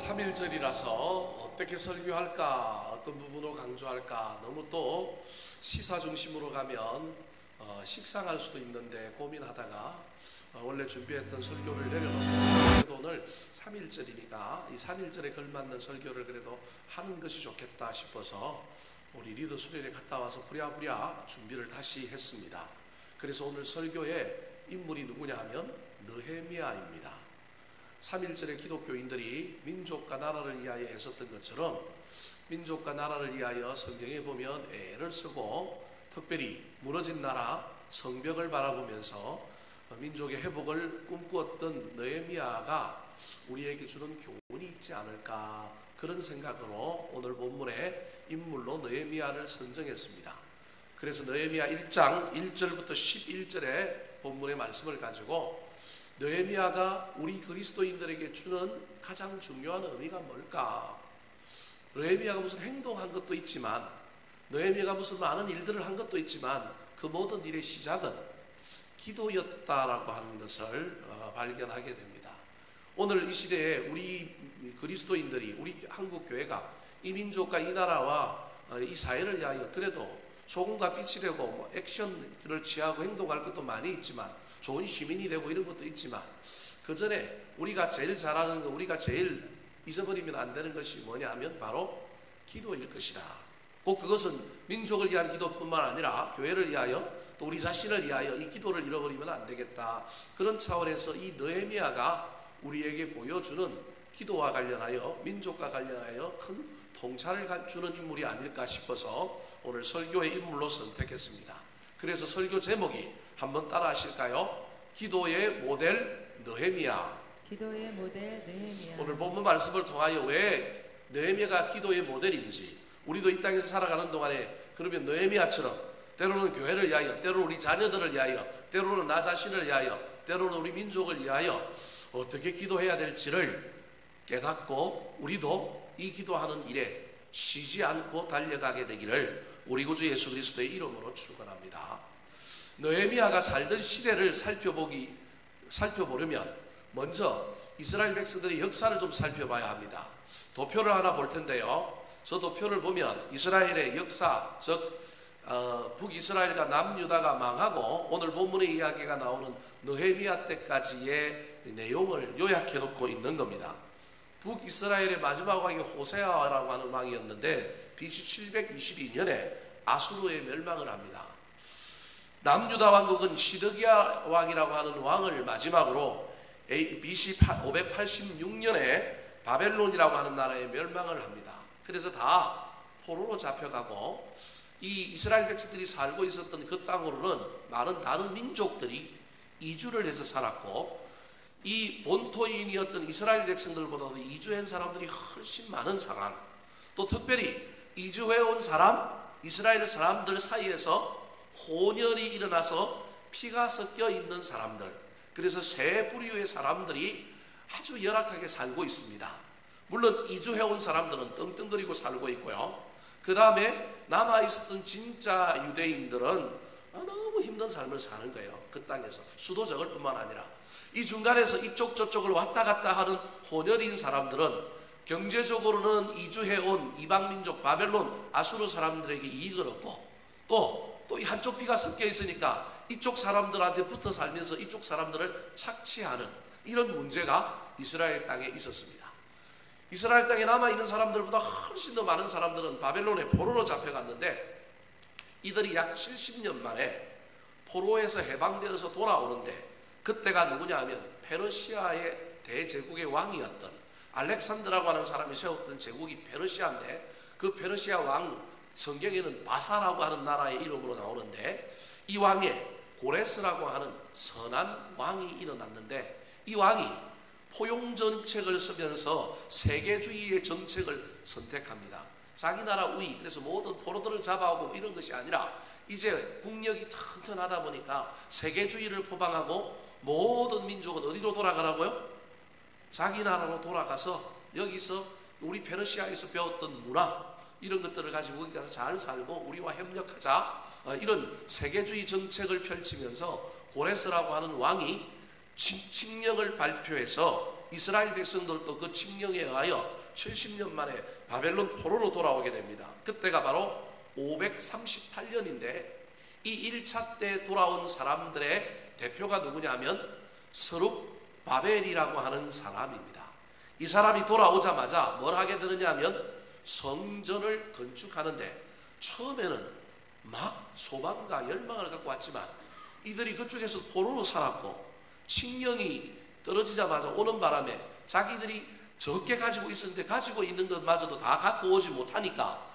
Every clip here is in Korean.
3.1절이라서 어떻게 설교할까, 어떤 부분으로 강조할까, 너무 또 시사 중심으로 가면 식상할 수도 있는데 고민하다가 원래 준비했던 설교를 내려놓고 그래도 오늘 3.1절이니까 이 3.1절에 걸맞는 설교를 그래도 하는 것이 좋겠다 싶어서 우리 리더 수련회 갔다 와서 부랴부랴 준비를 다시 했습니다. 그래서 오늘 설교의 인물이 누구냐 하면 느헤미야입니다. 3.1절의 기독교인들이 민족과 나라를 위하여 애썼던 것처럼 민족과 나라를 위하여 성경에 보면 애를 쓰고 특별히 무너진 나라 성벽을 바라보면서 민족의 회복을 꿈꾸었던 느헤미야가 우리에게 주는 교훈이 있지 않을까, 그런 생각으로 오늘 본문의 인물로 느헤미야를 선정했습니다. 그래서 느헤미야 1장 1절부터 11절의 본문의 말씀을 가지고 느헤미야가 우리 그리스도인들에게 주는 가장 중요한 의미가 뭘까? 느헤미야가 무슨 행동한 것도 있지만, 느헤미야가 무슨 많은 일들을 한 것도 있지만 그 모든 일의 시작은 기도였다라고 하는 것을 발견하게 됩니다. 오늘 이 시대에 우리 그리스도인들이, 우리 한국교회가 이 민족과 이 나라와 이 사회를 위하여 그래도 소금과 빛이 되고 액션을 취하고 행동할 것도 많이 있지만, 좋은 시민이 되고 이런 것도 있지만, 그 전에 우리가 제일 잘하는 거, 우리가 제일 잊어버리면 안 되는 것이 뭐냐 하면 바로 기도일 것이다. 꼭 그것은 민족을 위한 기도뿐만 아니라 교회를 위하여 또 우리 자신을 위하여 이 기도를 잃어버리면 안 되겠다. 그런 차원에서 이 느헤미야가 우리에게 보여주는 기도와 관련하여, 민족과 관련하여 큰 통찰을 주는 인물이 아닐까 싶어서 오늘 설교의 인물로 선택했습니다. 그래서 설교 제목이 한번 따라 하실까요? 기도의 모델 느헤미야. 기도의 모델 느헤미야. 오늘 본문 말씀을 통하여 왜 느헤미야가 기도의 모델인지, 우리도 이 땅에서 살아가는 동안에 그러면 느헤미야처럼 때로는 교회를 위하여, 때로는 우리 자녀들을 위하여, 때로는 나 자신을 위하여, 때로는 우리 민족을 위하여 어떻게 기도해야 될지를 깨닫고 우리도 이 기도하는 일에 쉬지 않고 달려가게 되기를 우리 구주 예수 그리스도의 이름으로 축원합니다. 느헤미야가 살던 시대를 살펴보려면 먼저 이스라엘 백성들의 역사를 좀 살펴봐야 합니다. 도표를 하나 볼 텐데요. 저 도표를 보면 이스라엘의 역사, 즉 북이스라엘과 남유다가 망하고 오늘 본문의 이야기가 나오는 느헤미야 때까지의 내용을 요약해 놓고 있는 겁니다. 북이스라엘의 마지막 왕이 호세아라고 하는 왕이었는데 BC 722년에 아수르에 멸망을 합니다. 남유다 왕국은 시드기야 왕이라고 하는 왕을 마지막으로 BC 586년에 바벨론이라고 하는 나라에 멸망을 합니다. 그래서 다 포로로 잡혀가고 이 이스라엘 백성들이 살고 있었던 그 땅으로는 많은 다른 민족들이 이주를 해서 살았고, 이 본토인이었던 이스라엘 백성들보다도 이주한 사람들이 훨씬 많은 상황, 또 특별히 이주해온 사람, 이스라엘 사람들 사이에서 혼혈이 일어나서 피가 섞여 있는 사람들, 그래서 세 부류의 사람들이 아주 열악하게 살고 있습니다. 물론 이주해온 사람들은 떵떵거리고 살고 있고요. 그 다음에 남아있었던 진짜 유대인들은 너무 힘든 삶을 사는 거예요. 그 땅에서 수도 적을 뿐만 아니라 이 중간에서 이쪽 저쪽을 왔다 갔다 하는 혼혈인 사람들은 경제적으로는 이주해온 이방민족 바벨론 아수르 사람들에게 이익을 얻고 또 이 한쪽 피가 섞여 있으니까 이쪽 사람들한테 붙어 살면서 이쪽 사람들을 착취하는 이런 문제가 이스라엘 땅에 있었습니다. 이스라엘 땅에 남아있는 사람들보다 훨씬 더 많은 사람들은 바벨론의 포로로 잡혀갔는데, 이들이 약 70년 만에 포로에서 해방되어서 돌아오는데, 그때가 누구냐 하면 페르시아의 대제국의 왕이었던 알렉산드라고 하는 사람이 세웠던 제국이 페르시아인데, 그 페르시아 왕, 성경에는 바사라고 하는 나라의 이름으로 나오는데, 이 왕에 고레스라고 하는 선한 왕이 일어났는데, 이 왕이 포용 정책을 쓰면서 세계주의의 정책을 선택합니다. 자기 나라 우위, 그래서 모든 포로들을 잡아오고 이런 것이 아니라 이제 국력이 튼튼하다 보니까 세계주의를 포방하고 모든 민족은 어디로 돌아가라고요? 자기 나라로 돌아가서 여기서 우리 페르시아에서 배웠던 문화, 이런 것들을 가지고 거기 가서 잘 살고 우리와 협력하자, 이런 세계주의 정책을 펼치면서 고레스라고 하는 왕이 칙령을 발표해서 이스라엘 백성들도 그 칙령에 의하여 70년 만에 바벨론 포로로 돌아오게 됩니다. 그때가 바로 538년인데 이 1차 때 돌아온 사람들의 대표가 누구냐면 스룹바벨이라고 하는 사람입니다. 이 사람이 돌아오자마자 뭘 하게 되느냐면 성전을 건축하는데 처음에는 막 소망과 열망을 갖고 왔지만 이들이 그쪽에서 포로로 살았고 칙령이 떨어지자마자 오는 바람에 자기들이 적게 가지고 있었는데 가지고 있는 것마저도 다 갖고 오지 못하니까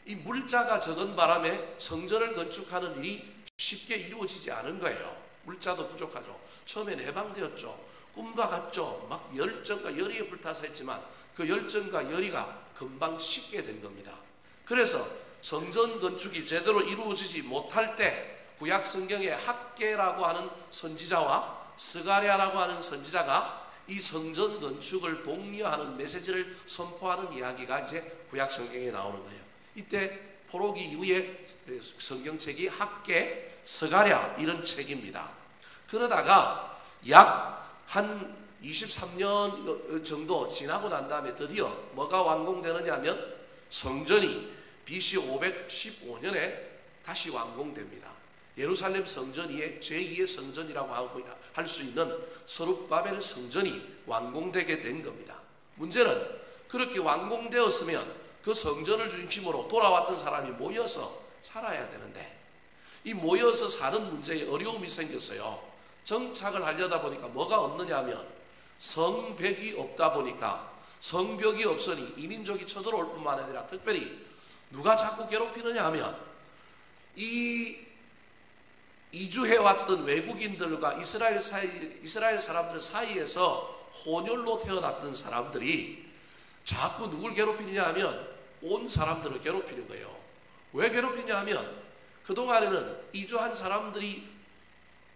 이 물자가 적은 바람에 성전을 건축하는 일이 쉽게 이루어지지 않은 거예요. 물자도 부족하죠. 처음엔 해방되었죠. 꿈과 같죠. 막 열정과 열의에 불타서 했지만 그 열정과 열의가 금방 식게 된 겁니다. 그래서 성전 건축이 제대로 이루어지지 못할 때 구약 성경에 학개라고 하는 선지자와 스가랴라고 하는 선지자가 이 성전 건축을 독려하는 메시지를 선포하는 이야기가 이제 구약 성경에 나오는 거예요. 이때 포로기 이후에 성경책이 학개, 스가랴 이런 책입니다. 그러다가 약 한 23년 정도 지나고 난 다음에 드디어 뭐가 완공되느냐 하면 성전이 BC 515년에 다시 완공됩니다. 예루살렘 성전 위에 제2의 성전이라고 할 수 있는 스룹바벨 성전이 완공되게 된 겁니다. 문제는 그렇게 완공되었으면 그 성전을 중심으로 돌아왔던 사람이 모여서 살아야 되는데 이 모여서 사는 문제에 어려움이 생겼어요. 정착을 하려다 보니까 뭐가 없느냐 하면 성벽이 없다 보니까 성벽이 없으니 이민족이 쳐들어올 뿐만 아니라 특별히 누가 자꾸 괴롭히느냐 하면 이 이주해왔던 외국인들과 이스라엘 사람들 사이에서 혼혈로 태어났던 사람들이 자꾸 누굴 괴롭히느냐 하면 온 사람들을 괴롭히는 거예요. 왜 괴롭히냐 하면 그동안에는 이주한 사람들이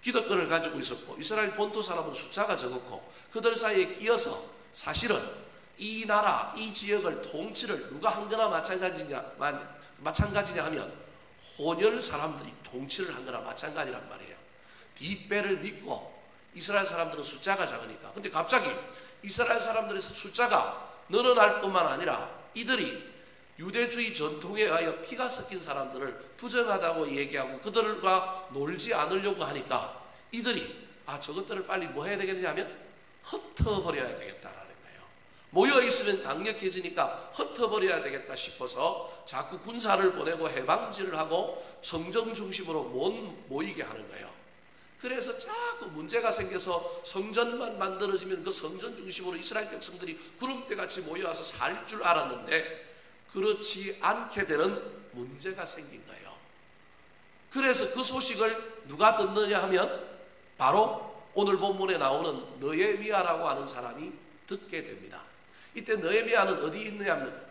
기득권을 가지고 있었고 이스라엘 본토 사람은 숫자가 적었고 그들 사이에 끼어서 사실은 이 나라, 이 지역을 통치를 누가 한 거나 마찬가지냐 하면 혼혈 사람들이 통치를 한 거나 마찬가지란 말이에요. 뒷배를 믿고 이스라엘 사람들은 숫자가 작으니까. 근데 갑자기 이스라엘 사람들의 숫자가 늘어날 뿐만 아니라 이들이 유대주의 전통에 의하여 피가 섞인 사람들을 부정하다고 얘기하고 그들과 놀지 않으려고 하니까 이들이 저것들을 빨리 뭐 해야 되겠느냐 하면 흩어버려야 되겠다라는 거예요. 모여있으면 강력해지니까 흩어버려야 되겠다 싶어서 자꾸 군사를 보내고 해방질을 하고 성전 중심으로 못 모이게 하는 거예요. 그래서 자꾸 문제가 생겨서 성전만 만들어지면 그 성전 중심으로 이스라엘 백성들이 구름대같이 모여와서 살 줄 알았는데 그렇지 않게 되는 문제가 생긴 거예요. 그래서 그 소식을 누가 듣느냐 하면 바로 오늘 본문에 나오는 느헤미야라고 하는 사람이 듣게 됩니다. 이때 느헤미야는 어디 있느냐 하면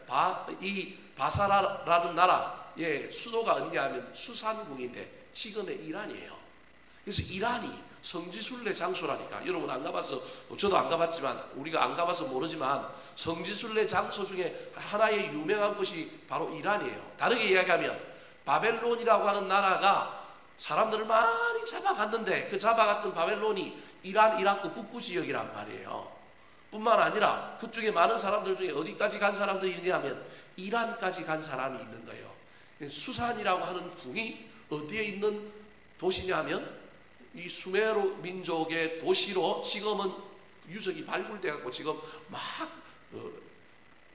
이 바사라라는 나라의 수도가 어디냐 하면 수산궁인데 지금의 이란이에요. 그래서 이란이 성지순례 장소라니까. 여러분 안 가봐서, 저도 안 가봤지만 우리가 안 가봐서 모르지만 성지순례 장소 중에 하나의 유명한 곳이 바로 이란이에요. 다르게 이야기하면 바벨론이라고 하는 나라가 사람들을 많이 잡아갔는데 그 잡아갔던 바벨론이 이란, 이라크 북부 지역이란 말이에요. 뿐만 아니라 그중에 많은 사람들 중에 어디까지 간 사람들이 있냐면 이란까지 간 사람이 있는 거예요. 수산이라고 하는 궁이 어디에 있는 도시냐 하면 이 수메르 민족의 도시로 지금은 유적이 발굴돼 갖고 지금 막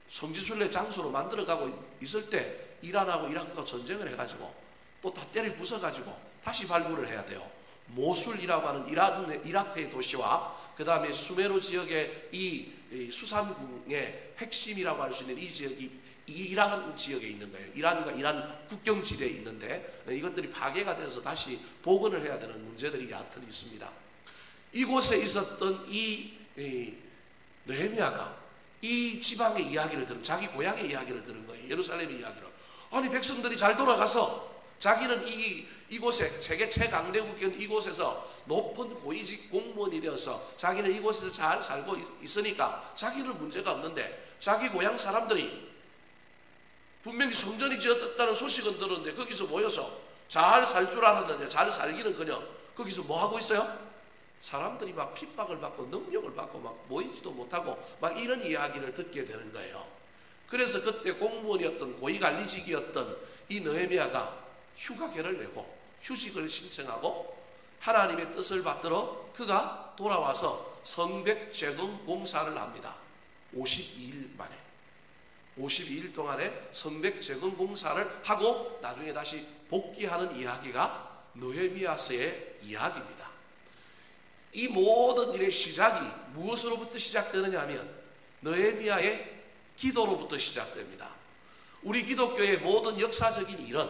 성지순례 장소로 만들어가고 있을 때 이란하고 이라크가 전쟁을 해가지고 또 다 때려 부숴가지고 다시 발굴을 해야 돼요. 모술이라고 하는 이라크의 도시와 그 다음에 수메르 지역의 이 수산궁의 핵심이라고 할 수 있는 이 지역이 이란 지역에 있는 거예요. 이란과 이란 국경지대에 있는데 이것들이 파괴가 돼서 다시 복원을 해야 되는 문제들이 얕은 있습니다. 이곳에 있었던 이 느헤미야가 이 지방의 이야기를 들은, 자기 고향의 이야기를 들은 거예요. 예루살렘의 이야기를. 아니 백성들이 잘 돌아가서 자기는 이곳에 세계 최강대국인 이곳에서 높은 고위직 공무원이 되어서 자기는 이곳에서 잘 살고 있으니까 자기는 문제가 없는데 자기 고향 사람들이 분명히 성전이 지었다는 소식은 들었는데 거기서 모여서 잘 살 줄 알았는데 잘 살기는커녕 거기서 뭐 하고 있어요? 사람들이 막 핍박을 받고 능력을 받고 막 모이지도 못하고 막 이런 이야기를 듣게 되는 거예요. 그래서 그때 공무원이었던 고위관리직이었던 이 느헤미야가 휴가계를 내고 휴직을 신청하고 하나님의 뜻을 받들어 그가 돌아와서 성벽 재건 공사를 합니다. 52일 만에 52일 동안에 성벽 재건 공사를 하고 나중에 다시 복귀하는 이야기가 느헤미야서의 이야기입니다. 이 모든 일의 시작이 무엇으로부터 시작되느냐 하면 느헤미야의 기도로부터 시작됩니다. 우리 기독교의 모든 역사적인 일은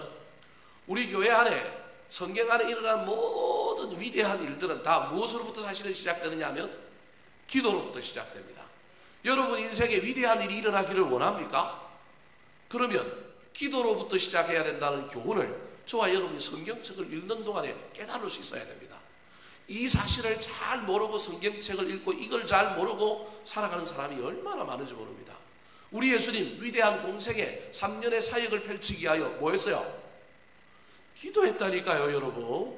우리 교회 안에 성경 안에 일어난 모든 위대한 일들은 다 무엇으로부터 사실은 시작되느냐 하면 기도로부터 시작됩니다. 여러분 인생에 위대한 일이 일어나기를 원합니까? 그러면 기도로부터 시작해야 된다는 교훈을 저와 여러분이 성경책을 읽는 동안에 깨달을 수 있어야 됩니다. 이 사실을 잘 모르고 성경책을 읽고 이걸 잘 모르고 살아가는 사람이 얼마나 많은지 모릅니다. 우리 예수님 위대한 공생에 3년의 사역을 펼치기 위하여 뭐 했어요? 기도했다니까요, 여러분.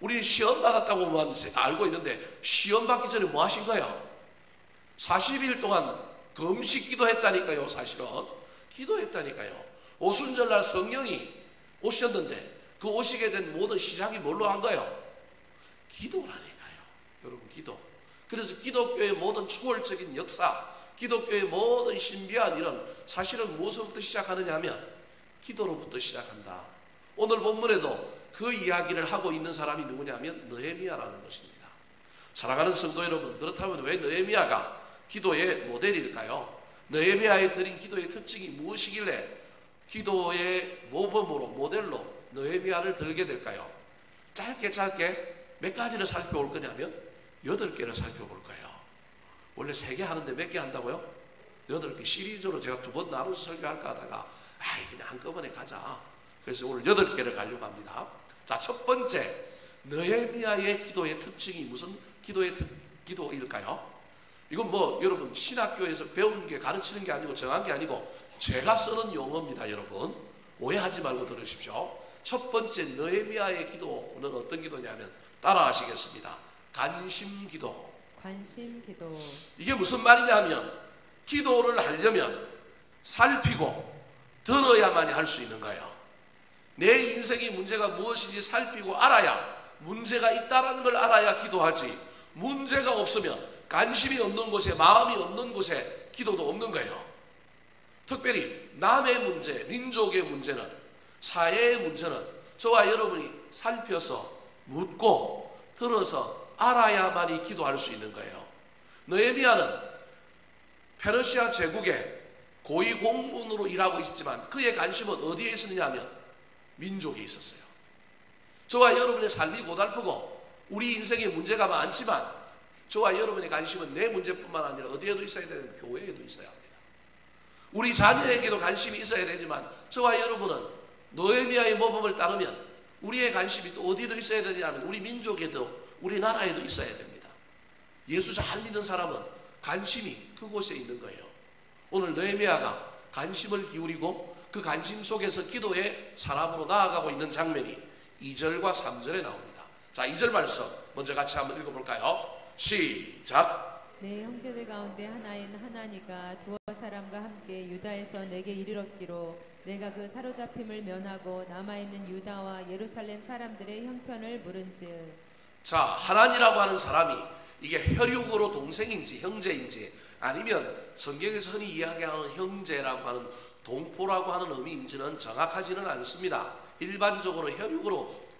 우리 시험 받았다고만 알고 있는데 시험 받기 전에 뭐 하신 거예요? 40일 동안 금식 기도했다니까요. 사실은 기도했다니까요. 오순절날 성령이 오셨는데 그 오시게 된 모든 시작이 뭘로 한 거예요? 기도라니까요. 여러분 기도. 그래서 기독교의 모든 초월적인 역사, 기독교의 모든 신비한 일은 사실은 무엇으로부터 시작하느냐 하면 기도로부터 시작한다. 오늘 본문에도 그 이야기를 하고 있는 사람이 누구냐 하면 느헤미야라는 것입니다. 사랑하는 성도 여러분, 그렇다면 왜 느헤미야가 기도의 모델일까요? 느헤미야에 드린 기도의 특징이 무엇이길래 기도의 모범으로 모델로 느헤미야를 들게 될까요? 짧게 몇 가지를 살펴볼 거냐면 8개를 살펴볼 거예요. 원래 3개 하는데 몇 개 한다고요? 8개 시리즈로 제가 2번 나눠서 설교할까 하다가 그냥 한꺼번에 가자. 그래서 오늘 8개를 가려고 합니다. 자, 첫 번째 느헤미야의 기도의 특징이 무슨 기도일까요? 이건 뭐 여러분 신학교에서 배운 게 가르치는 게 아니고 정한 게 아니고 제가 쓰는 용어입니다. 여러분 오해하지 말고 들으십시오. 첫 번째 느헤미야의 기도는 어떤 기도냐면 따라 하시겠습니다. 관심기도. 관심기도. 이게 무슨 말이냐 하면 기도를 하려면 살피고 들어야만이 할 수 있는 거예요. 내 인생의 문제가 무엇인지 살피고 알아야, 문제가 있다는 걸 알아야 기도하지, 문제가 없으면 관심이 없는 곳에, 마음이 없는 곳에 기도도 없는 거예요. 특별히 남의 문제, 민족의 문제는, 사회의 문제는 저와 여러분이 살펴서 묻고 들어서 알아야만이 기도할 수 있는 거예요. 느헤미야는 페르시아 제국의 고위 공군으로 일하고 있었지만 그의 관심은 어디에 있었느냐 하면 민족에 있었어요. 저와 여러분의 삶이 고달프고 우리 인생에 문제가 많지만 저와 여러분의 관심은 내 문제뿐만 아니라 어디에도 있어야 되는 교회에도 있어야 합니다. 우리 자녀에게도 관심이 있어야 되지만 저와 여러분은 느헤미야의 모범을 따르면 우리의 관심이 또 어디에도 있어야 되냐면 우리 민족에도 우리나라에도 있어야 됩니다. 예수 잘 믿는 사람은 관심이 그곳에 있는 거예요. 오늘 느헤미야가 관심을 기울이고 그 관심 속에서 기도의 사람으로 나아가고 있는 장면이 2절과 3절에 나옵니다. 자, 2절 말씀 먼저 같이 한번 읽어볼까요? 시작. 내 형제들 가운데 하나인 하나니가 두어 사람과 함께 유다에서 내게 이르렀기로 내가 그 사로잡힘을 면하고 남아있는 유다와 예루살렘 사람들의 형편을 물은즉. 자, 하나니라고 하는 사람이 이게 혈육으로 동생인지 형제인지 아니면 성경에서 흔히 이야기하는 형제라고 하는 동포라고 하는 의미인지는 정확하지는 않습니다. 일반적으로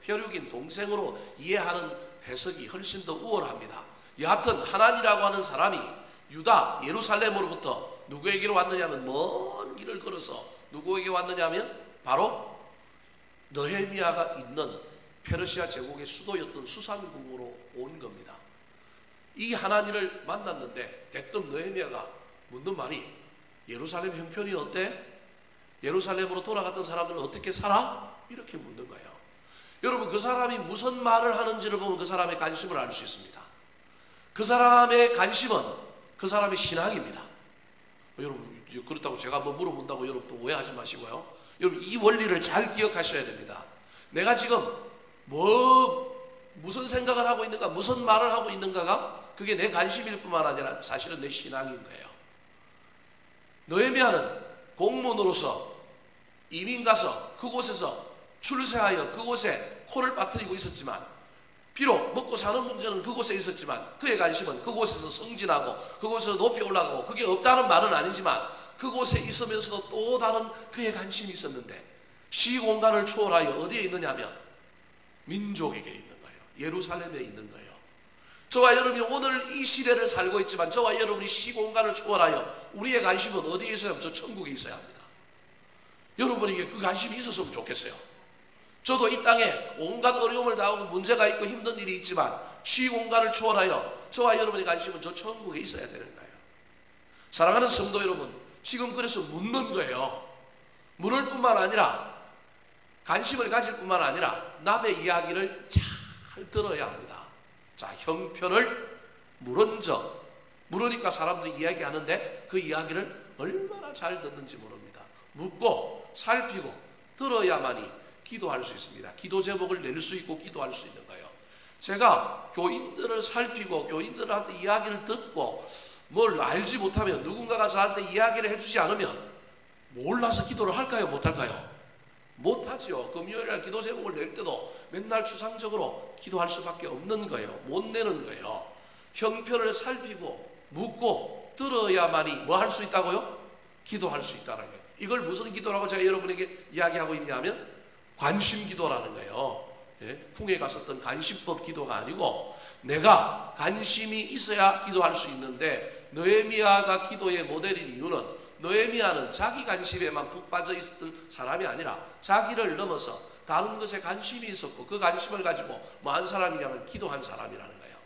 혈육인 동생으로 이해하는 해석이 훨씬 더 우월합니다. 여하튼 하나니라고 하는 사람이 유다 예루살렘으로부터 누구에게로 왔느냐면 먼 길을 걸어서 누구에게 왔느냐면 바로 느헤미야가 있는 페르시아 제국의 수도였던 수산국으로 온 겁니다. 이 하나니를 만났는데 대뜸 느헤미야가 묻는 말이 예루살렘 형편이 어때? 예루살렘으로 돌아갔던 사람들은 어떻게 살아? 이렇게 묻는 거예요. 여러분 그 사람이 무슨 말을 하는지를 보면 그 사람의 관심을 알 수 있습니다. 그 사람의 관심은 그 사람의 신앙입니다. 여러분 그렇다고 제가 뭐 물어본다고 여러분 또 오해하지 마시고요. 여러분 이 원리를 잘 기억하셔야 됩니다. 내가 지금 뭐 무슨 생각을 하고 있는가, 무슨 말을 하고 있는가가 그게 내 관심일 뿐만 아니라 사실은 내 신앙인 거예요. 느헤미야는 공문으로서 이민 가서 그곳에서 출세하여 그곳에 코를 빠뜨리고 있었지만, 비록 먹고 사는 문제는 그곳에 있었지만 그의 관심은 그곳에서 승진하고 그곳에서 높이 올라가고, 그게 없다는 말은 아니지만 그곳에 있으면서도 또 다른 그의 관심이 있었는데, 시공간을 초월하여 어디에 있느냐면 민족에게 있는 거예요. 예루살렘에 있는 거예요. 저와 여러분이 오늘 이 시대를 살고 있지만 저와 여러분이 시공간을 초월하여 우리의 관심은 어디에 있어야 합니까? 저 천국에 있어야 합니다. 여러분에게 그 관심이 있었으면 좋겠어요. 저도 이 땅에 온갖 어려움을 당하고 문제가 있고 힘든 일이 있지만 시공간을 초월하여 저와 여러분의 관심은 저 천국에 있어야 되는 거예요. 사랑하는 성도 여러분, 지금 그래서 묻는 거예요. 물을 뿐만 아니라, 관심을 가질 뿐만 아니라 남의 이야기를 잘 들어야 합니다. 자, 형편을 물은 적, 물으니까 사람들이 이야기하는데 그 이야기를 얼마나 잘 듣는지 모릅니다. 묻고 살피고 들어야만이 기도할 수 있습니다. 기도 제목을 낼 수 있고 기도할 수 있는 거예요. 제가 교인들을 살피고 교인들한테 이야기를 듣고 뭘 알지 못하면, 누군가가 저한테 이야기를 해주지 않으면 몰라서 기도를 할까요? 못할까요? 못하죠. 금요일날 기도 제목을 낼 때도 맨날 추상적으로 기도할 수밖에 없는 거예요. 못 내는 거예요. 형편을 살피고 묻고 들어야만이 뭐 할 수 있다고요? 기도할 수 있다는 거예요. 이걸 무슨 기도라고 제가 여러분에게 이야기하고 있냐면 관심 기도라는 거예요. 예? 풍에 갔었던 관심법 기도가 아니고, 내가 관심이 있어야 기도할 수 있는데, 느헤미야가 기도의 모델인 이유는, 느헤미야는 자기 관심에만 푹 빠져 있었던 사람이 아니라 자기를 넘어서 다른 것에 관심이 있었고, 그 관심을 가지고 뭐 한 사람이냐면 기도한 사람이라는 거예요.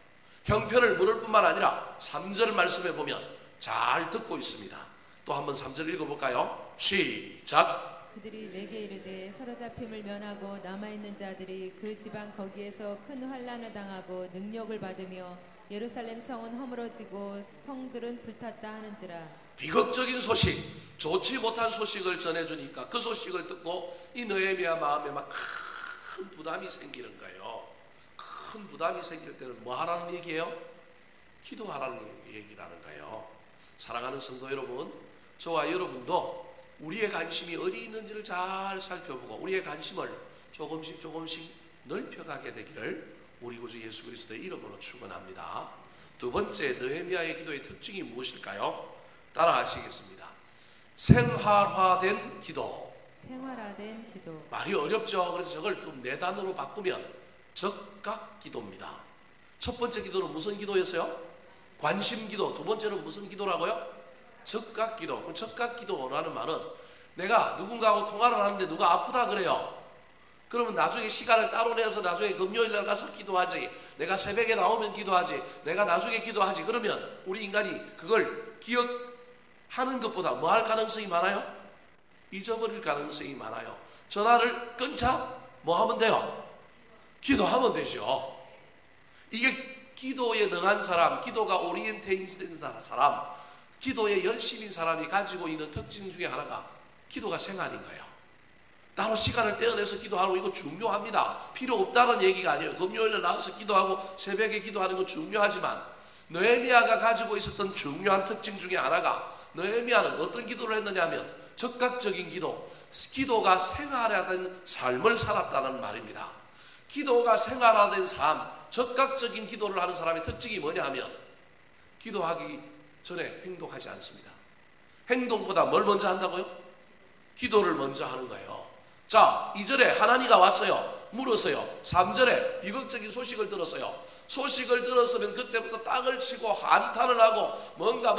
형편을 물을 뿐만 아니라 3절 말씀에 보면 잘 듣고 있습니다. 또 한번 3절 읽어볼까요? 시작. 그들이 내게 이르되 사로잡힘을 면하고 남아있는 자들이 그 지방 거기에서 큰 환난을 당하고 능력을 받으며 예루살렘 성은 허물어지고 성들은 불탔다 하는지라. 비극적인 소식, 좋지 못한 소식을 전해주니까 그 소식을 듣고 이 느헤미야 마음에 막 큰 부담이 생기는 거예요. 큰 부담이 생길 때는 뭐 하라는 얘기예요? 기도하라는 얘기라는 거예요. 사랑하는 성도 여러분, 저와 여러분도 우리의 관심이 어디 있는지를 잘 살펴보고 우리의 관심을 조금씩 넓혀가게 되기를 우리 구주 예수 그리스도의 이름으로 축원합니다. 두 번째, 느헤미야의 기도의 특징이 무엇일까요? 따라 하시겠습니다. 생활화된 기도. 생활화된 기도. 말이 어렵죠. 그래서 저걸 좀 네 단어로 바꾸면 적각 기도입니다. 첫 번째 기도는 무슨 기도였어요? 관심 기도. 두 번째는 무슨 기도라고요? 적각 기도. 적각 기도라는 말은, 내가 누군가하고 통화를 하는데 누가 아프다 그래요. 그러면 나중에 시간을 따로 내서 나중에 금요일날 가서 기도하지, 내가 새벽에 나오면 기도하지, 내가 나중에 기도하지, 그러면 우리 인간이 그걸 기억하는 것보다 뭐 할 가능성이 많아요? 잊어버릴 가능성이 많아요. 전화를 끊자? 뭐 하면 돼요? 기도하면 되죠. 이게 기도에 능한 사람, 기도가 오리엔테이션 된 사람, 기도에 열심인 사람이 가지고 있는 특징 중에 하나가 기도가 생활인 거예요. 따로 시간을 떼어내서 기도하고 이거 중요합니다. 필요 없다는 얘기가 아니에요. 금요일에 나와서 기도하고 새벽에 기도하는 거 중요하지만, 느헤미야가 가지고 있었던 중요한 특징 중에 하나가, 느헤미야는 어떤 기도를 했느냐 하면 적각적인 기도, 기도가 생활화된 삶을 살았다는 말입니다. 기도가 생활화된 삶, 적각적인 기도를 하는 사람의 특징이 뭐냐 하면 기도하기 전에 행동하지 않습니다. 행동보다 뭘 먼저 한다고요? 기도를 먼저 하는 거예요. 자, 2절에 하나니가 왔어요. 물었어요. 3절에 비극적인 소식을 들었어요. 소식을 들었으면 그때부터 땅을 치고 한탄을 하고 뭔가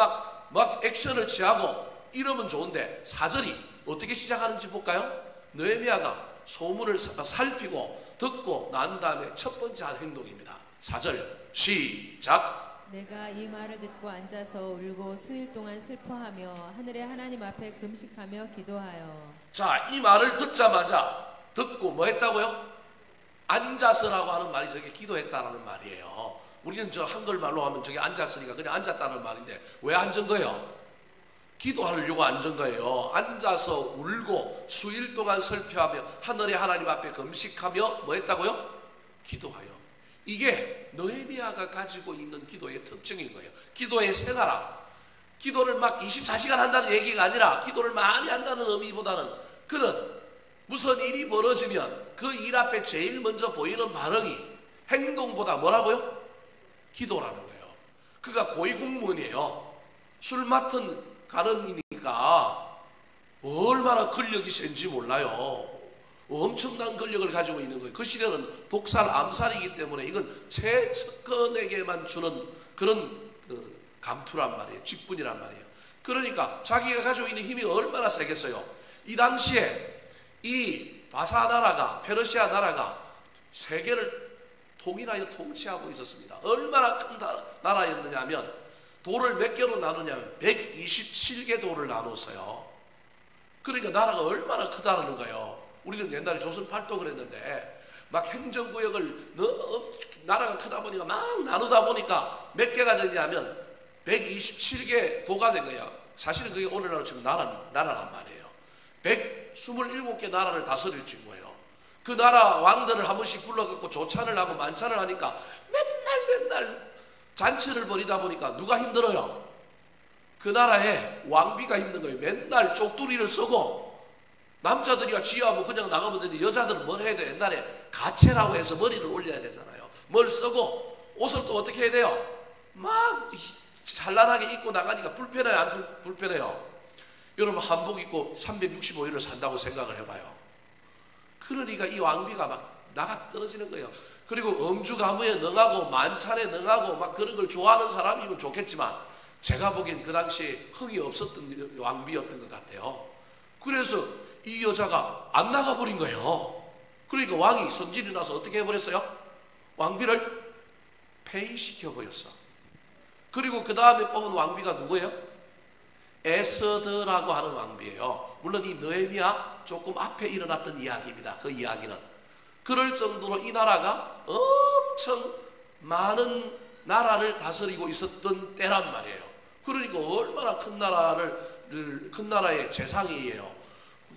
막 액션을 취하고 이러면 좋은데, 4절이 어떻게 시작하는지 볼까요? 느헤미야가 소문을 살피고 듣고 난 다음에 첫 번째 한 행동입니다. 4절 시작. 내가 이 말을 듣고 앉아서 울고 수일 동안 슬퍼하며 하늘의 하나님 앞에 금식하며 기도하여. 자, 이 말을 듣자마자 듣고 뭐 했다고요? 앉아서라고 하는 말이 저게 기도했다라는 말이에요. 우리는 저 한글말로 하면 저게 앉았으니까 그냥 앉았다는 말인데, 왜 앉은 거예요? 기도하려고 앉은 거예요. 앉아서 울고 수일 동안 슬퍼하며 하늘의 하나님 앞에 금식하며 뭐 했다고요? 기도하여. 이게 느헤미야가 가지고 있는 기도의 특징인 거예요. 기도의 생활화. 기도를 막 24시간 한다는 얘기가 아니라 기도를 많이 한다는 의미보다는 그는 무슨 일이 벌어지면 그 일 앞에 제일 먼저 보이는 반응이 행동보다 뭐라고요? 기도라는 거예요. 그가 고위공무원이에요. 술 맡은 가른이니까 얼마나 권력이 센지 몰라요. 엄청난 권력을 가지고 있는 거예요. 그 시대는 독살, 암살이기 때문에 이건 최측근에게만 주는 그런 감투란 말이에요. 직분이란 말이에요. 그러니까 자기가 가지고 있는 힘이 얼마나 세겠어요. 이 당시에 이 바사 나라가, 페르시아 나라가 세계를 통일하여 통치하고 있었습니다. 얼마나 큰 나라였느냐 하면 돌을 몇 개로 나누냐면 127개 돌을 나눴어요. 그러니까 나라가 얼마나 크다는 거예요. 우리는 옛날에 조선 팔도 그랬는데 막 행정구역을 나라가 크다 보니까 막 나누다 보니까 몇 개가 되냐면 127개 도가 된 거예요. 사실은 그게 오늘날로 지금 나라란 말이에요. 127개 나라를 다스릴 거예요. 그 나라 왕들을 한 번씩 불러갖고 조찬을 하고 만찬을 하니까 맨날 잔치를 벌이다 보니까 누가 힘들어요? 그 나라에 왕비가 힘든 거예요. 맨날 쪽두리를 쓰고 남자들이야 지하고 그냥 나가면 되는데 여자들은 뭘 해야 돼? 옛날에 가채라고 해서 머리를 올려야 되잖아요. 뭘 쓰고 옷을 또 어떻게 해야 돼요? 막 찬란하게 입고 나가니까 불편해요? 안 불편해요? 여러분 한복 입고 365일을 산다고 생각을 해봐요. 그러니까 이 왕비가 막 나가 떨어지는 거예요. 그리고 음주가무에 능하고 만찬에 능하고 막 그런 걸 좋아하는 사람이면 좋겠지만 제가 보기엔 그 당시에 흥이 없었던 왕비였던 것 같아요. 그래서 이 여자가 안 나가버린 거예요. 그러니까 왕이 성질이 나서 어떻게 해버렸어요? 왕비를 폐위시켜버렸어. 그리고 그 다음에 뽑은 왕비가 누구예요? 에스더라고 하는 왕비예요. 물론 이 느헤미야 조금 앞에 일어났던 이야기입니다. 그 이야기는. 그럴 정도로 이 나라가 엄청 많은 나라를 다스리고 있었던 때란 말이에요. 그러니까 얼마나 큰 나라의 재상이에요.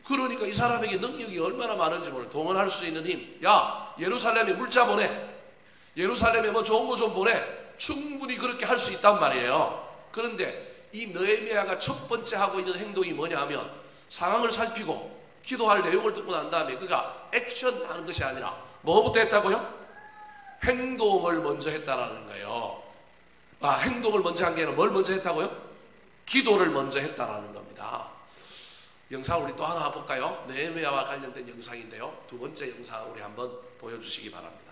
그러니까 이 사람에게 능력이 얼마나 많은지 몰라요. 동원할 수 있는 힘. 야, 예루살렘에 물자 보내. 예루살렘에 뭐 좋은 거 좀 보내. 충분히 그렇게 할 수 있단 말이에요. 그런데 이 느헤미야가 첫 번째 하고 있는 행동이 뭐냐 하면 상황을 살피고 기도할 내용을 듣고 난 다음에 그가 액션하는 것이 아니라 뭐부터 했다고요? 행동을 먼저 했다라는 거예요. 행동을 먼저 한 게 아니라 뭘 먼저 했다고요? 기도를 먼저 했다라는 겁니다. 영상 우리 또 하나 볼까요? 느헤미야와 관련된 영상인데요. 두 번째 영상 우리 한번 보여주시기 바랍니다.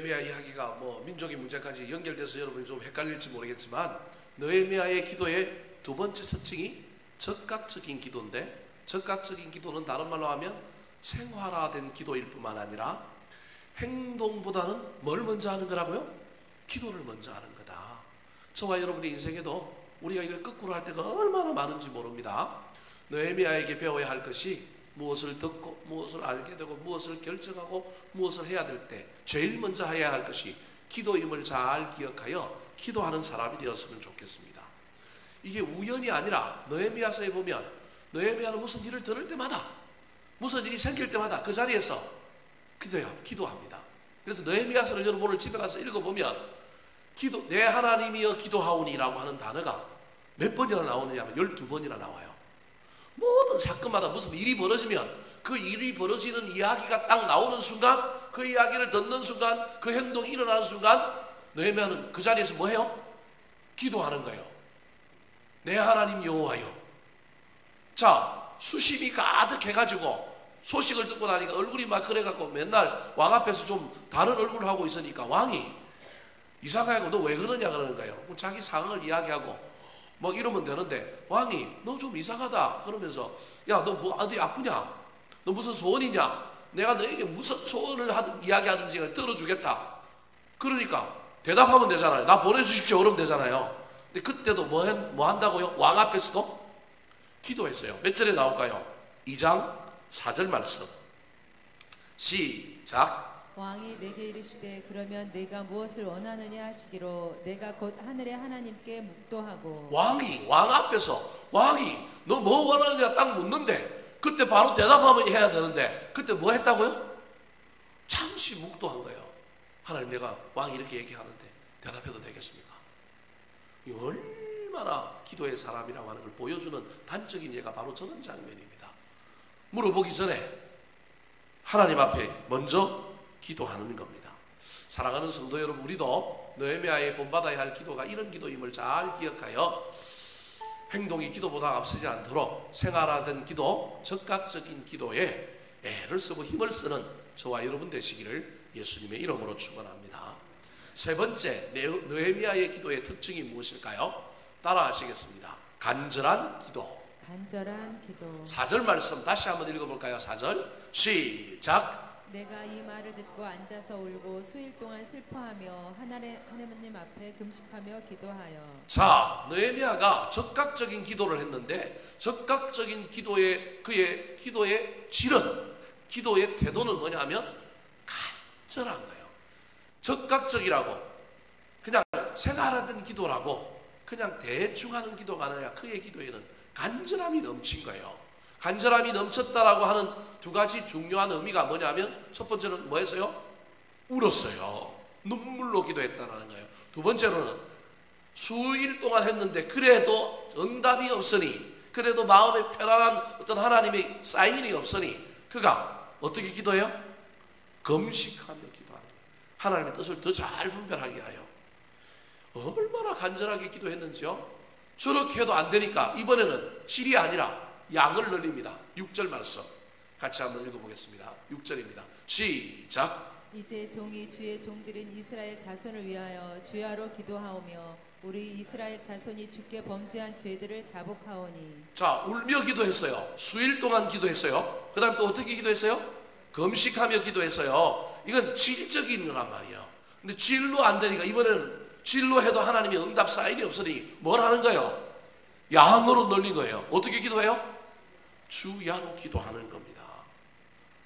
느헤미야 이야기가 뭐 민족의 문제까지 연결돼서 여러분이 좀 헷갈릴지 모르겠지만, 느헤미야의 기도의 두 번째 특징이 적극적인 기도인데, 적극적인 기도는 다른 말로 하면 생활화된 기도일 뿐만 아니라 행동보다는 뭘 먼저 하는 거라고요? 기도를 먼저 하는 거다. 저와 여러분의 인생에도 우리가 이걸 거꾸로 할 때가 얼마나 많은지 모릅니다. 느헤미야에게 배워야 할 것이 무엇을 듣고 무엇을 알게 되고 무엇을 결정하고 무엇을 해야 될 때 제일 먼저 해야 할 것이 기도임을 잘 기억하여 기도하는 사람이 되었으면 좋겠습니다. 이게 우연이 아니라 느헤미야서에 보면 느헤미야는 무슨 일을 들을 때마다, 무슨 일이 생길 때마다 그 자리에서 기도합니다. 그래서 느헤미야서를 여러분 오늘 집에 가서 읽어보면 내 하나님이여 기도하오니라고 하는 단어가 몇 번이나 나오느냐 하면 12번이나 나와요. 모든 사건마다 무슨 일이 벌어지면 그 일이 벌어지는 이야기가 딱 나오는 순간, 그 이야기를 듣는 순간, 그 행동이 일어나는 순간 느헤미야는 그 자리에서 뭐 해요? 기도하는 거예요. 내 하나님 여호와여. 자, 수심이 가득해가지고 소식을 듣고 나니까 얼굴이 막 그래갖고 맨날 왕 앞에서 좀 다른 얼굴을 하고 있으니까 왕이 이상하고 너 왜 그러냐 그러는 거예요. 자기 상황을 이야기하고 뭐 이러면 되는데, 왕이 너 좀 이상하다 그러면서 야, 너 뭐 어디 아프냐? 너 무슨 소원이냐? 내가 너에게 무슨 소원을 이야기하든지 들어주겠다. 그러니까 대답하면 되잖아요. 나 보내주십시오 그러면 되잖아요. 근데 그때도 뭐 한다고요? 왕 앞에서도 기도했어요. 몇 절에 나올까요? 2장 4절 말씀 시작. 왕이 내게 이르시되 그러면 내가 무엇을 원하느냐 하시기로 내가 곧 하늘의 하나님께 묵도하고. 왕이 왕 앞에서 왕이 너 뭐 원하느냐 딱 묻는데 그때 바로 대답하면 해야 되는데 그때 뭐 했다고요? 잠시 묵도한 거예요. 하나님, 내가 왕이 이렇게 얘기하는데 대답해도 되겠습니까? 이 얼마나 기도의 사람이라고 하는 걸 보여주는 단적인 예가 바로 저런 장면입니다. 물어보기 전에 하나님 앞에 먼저 기도하는 겁니다. 사랑하는 성도 여러분, 우리도 느헤미야에 본받아야 할 기도가 이런 기도임을 잘 기억하여 행동이 기도보다 앞서지 않도록 생활화된 기도, 적극적인 기도에 애를 쓰고 힘을 쓰는 저와 여러분 되시기를 예수님의 이름으로 축원합니다. 세 번째, 느헤미야의 기도의 특징이 무엇일까요? 따라 하시겠습니다. 간절한 기도. 간절한 기도. 4절 말씀 다시 한번 읽어볼까요? 4절 시작. 내가 이 말을 듣고 앉아서 울고 수일 동안 슬퍼하며 하나님 앞에 금식하며 기도하여. 자, 느헤미야가 적극적인 기도를 했는데 적극적인 그의 기도의 질은, 기도의 태도는 뭐냐면 간절한 거예요. 적극적이라고 그냥 생활하던 기도라고 그냥 대충 하는 기도가 아니라 그의 기도에는 간절함이 넘친 거예요. 간절함이 넘쳤다라고 하는 두 가지 중요한 의미가 뭐냐면, 첫 번째는 뭐였어요? 울었어요. 눈물로 기도했다는 거예요. 두 번째로는 수일 동안 했는데 그래도 응답이 없으니, 그래도 마음에 편안한 어떤 하나님의 사인이 없으니 그가 어떻게 기도해요? 금식하며 기도하는 거예요. 하나님의 뜻을 더 잘 분별하게 하여. 얼마나 간절하게 기도했는지요. 저렇게 해도 안 되니까 이번에는 질이 아니라 양을 늘립니다. 6절 말씀 같이 한번 읽어보겠습니다. 6절입니다. 시작. 이제 종이 주의 종들인 이스라엘 자손을 위하여 주야로 기도하오며 우리 이스라엘 자손이 주께 범죄한 죄들을 자복하오니. 자, 울며 기도했어요. 수일 동안 기도했어요. 그 다음 또 어떻게 기도했어요? 금식하며 기도했어요. 이건 질적인 거란 말이에요. 근데 질로 안 되니까 이번에는 질로 해도 하나님의 응답 사인이 없으니 뭘 하는 거예요? 양으로 늘린 거예요. 어떻게 기도해요? 주야로 기도하는 겁니다.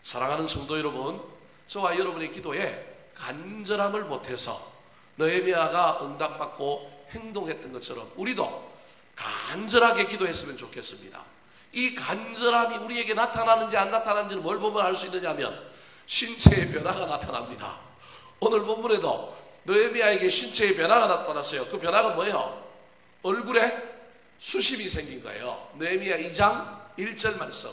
사랑하는 성도 여러분, 저와 여러분의 기도에 간절함을 못해서 느헤미야가 응답받고 행동했던 것처럼 우리도 간절하게 기도했으면 좋겠습니다. 이 간절함이 우리에게 나타나는지 안 나타나는지는 뭘 보면 알 수 있느냐면 신체의 변화가 나타납니다. 오늘 본문에도 느헤미야에게 신체의 변화가 나타났어요. 그 변화가 뭐예요? 얼굴에 수심이 생긴 거예요. 느헤미야 2장 1절 말씀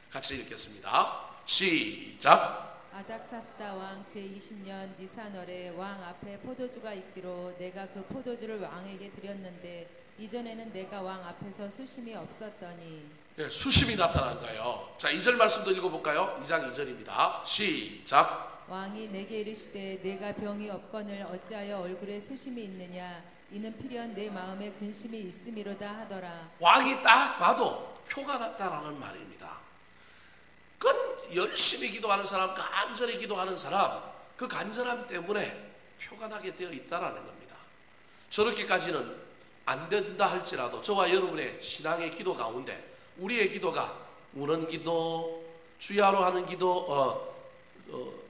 같이 읽겠습니다. 시작. 아닥사스다 왕 제20년 니산월에 왕 앞에 포도주가 있기로 내가 그 포도주를 왕에게 드렸는데 이전에는 내가 왕 앞에서 수심이 없었더니. 네, 수심이 나타난 거예요. 자, 2절 말씀도 읽어볼까요? 2장 2절입니다. 시작. 왕이 내게 이르시되 내가 병이 없거늘 어찌하여 얼굴에 수심이 있느냐 이는 필연 내 마음에 근심이 있음이로다 하더라. 왕이 딱 봐도 표가 났다라는 말입니다. 그건 열심히 기도하는 사람, 간절히 기도하는 사람, 그 간절함 때문에 표가 나게 되어 있다라는 겁니다. 저렇게까지는 안 된다 할지라도 저와 여러분의 신앙의 기도 가운데 우리의 기도가 우는 기도, 주야로 하는 기도,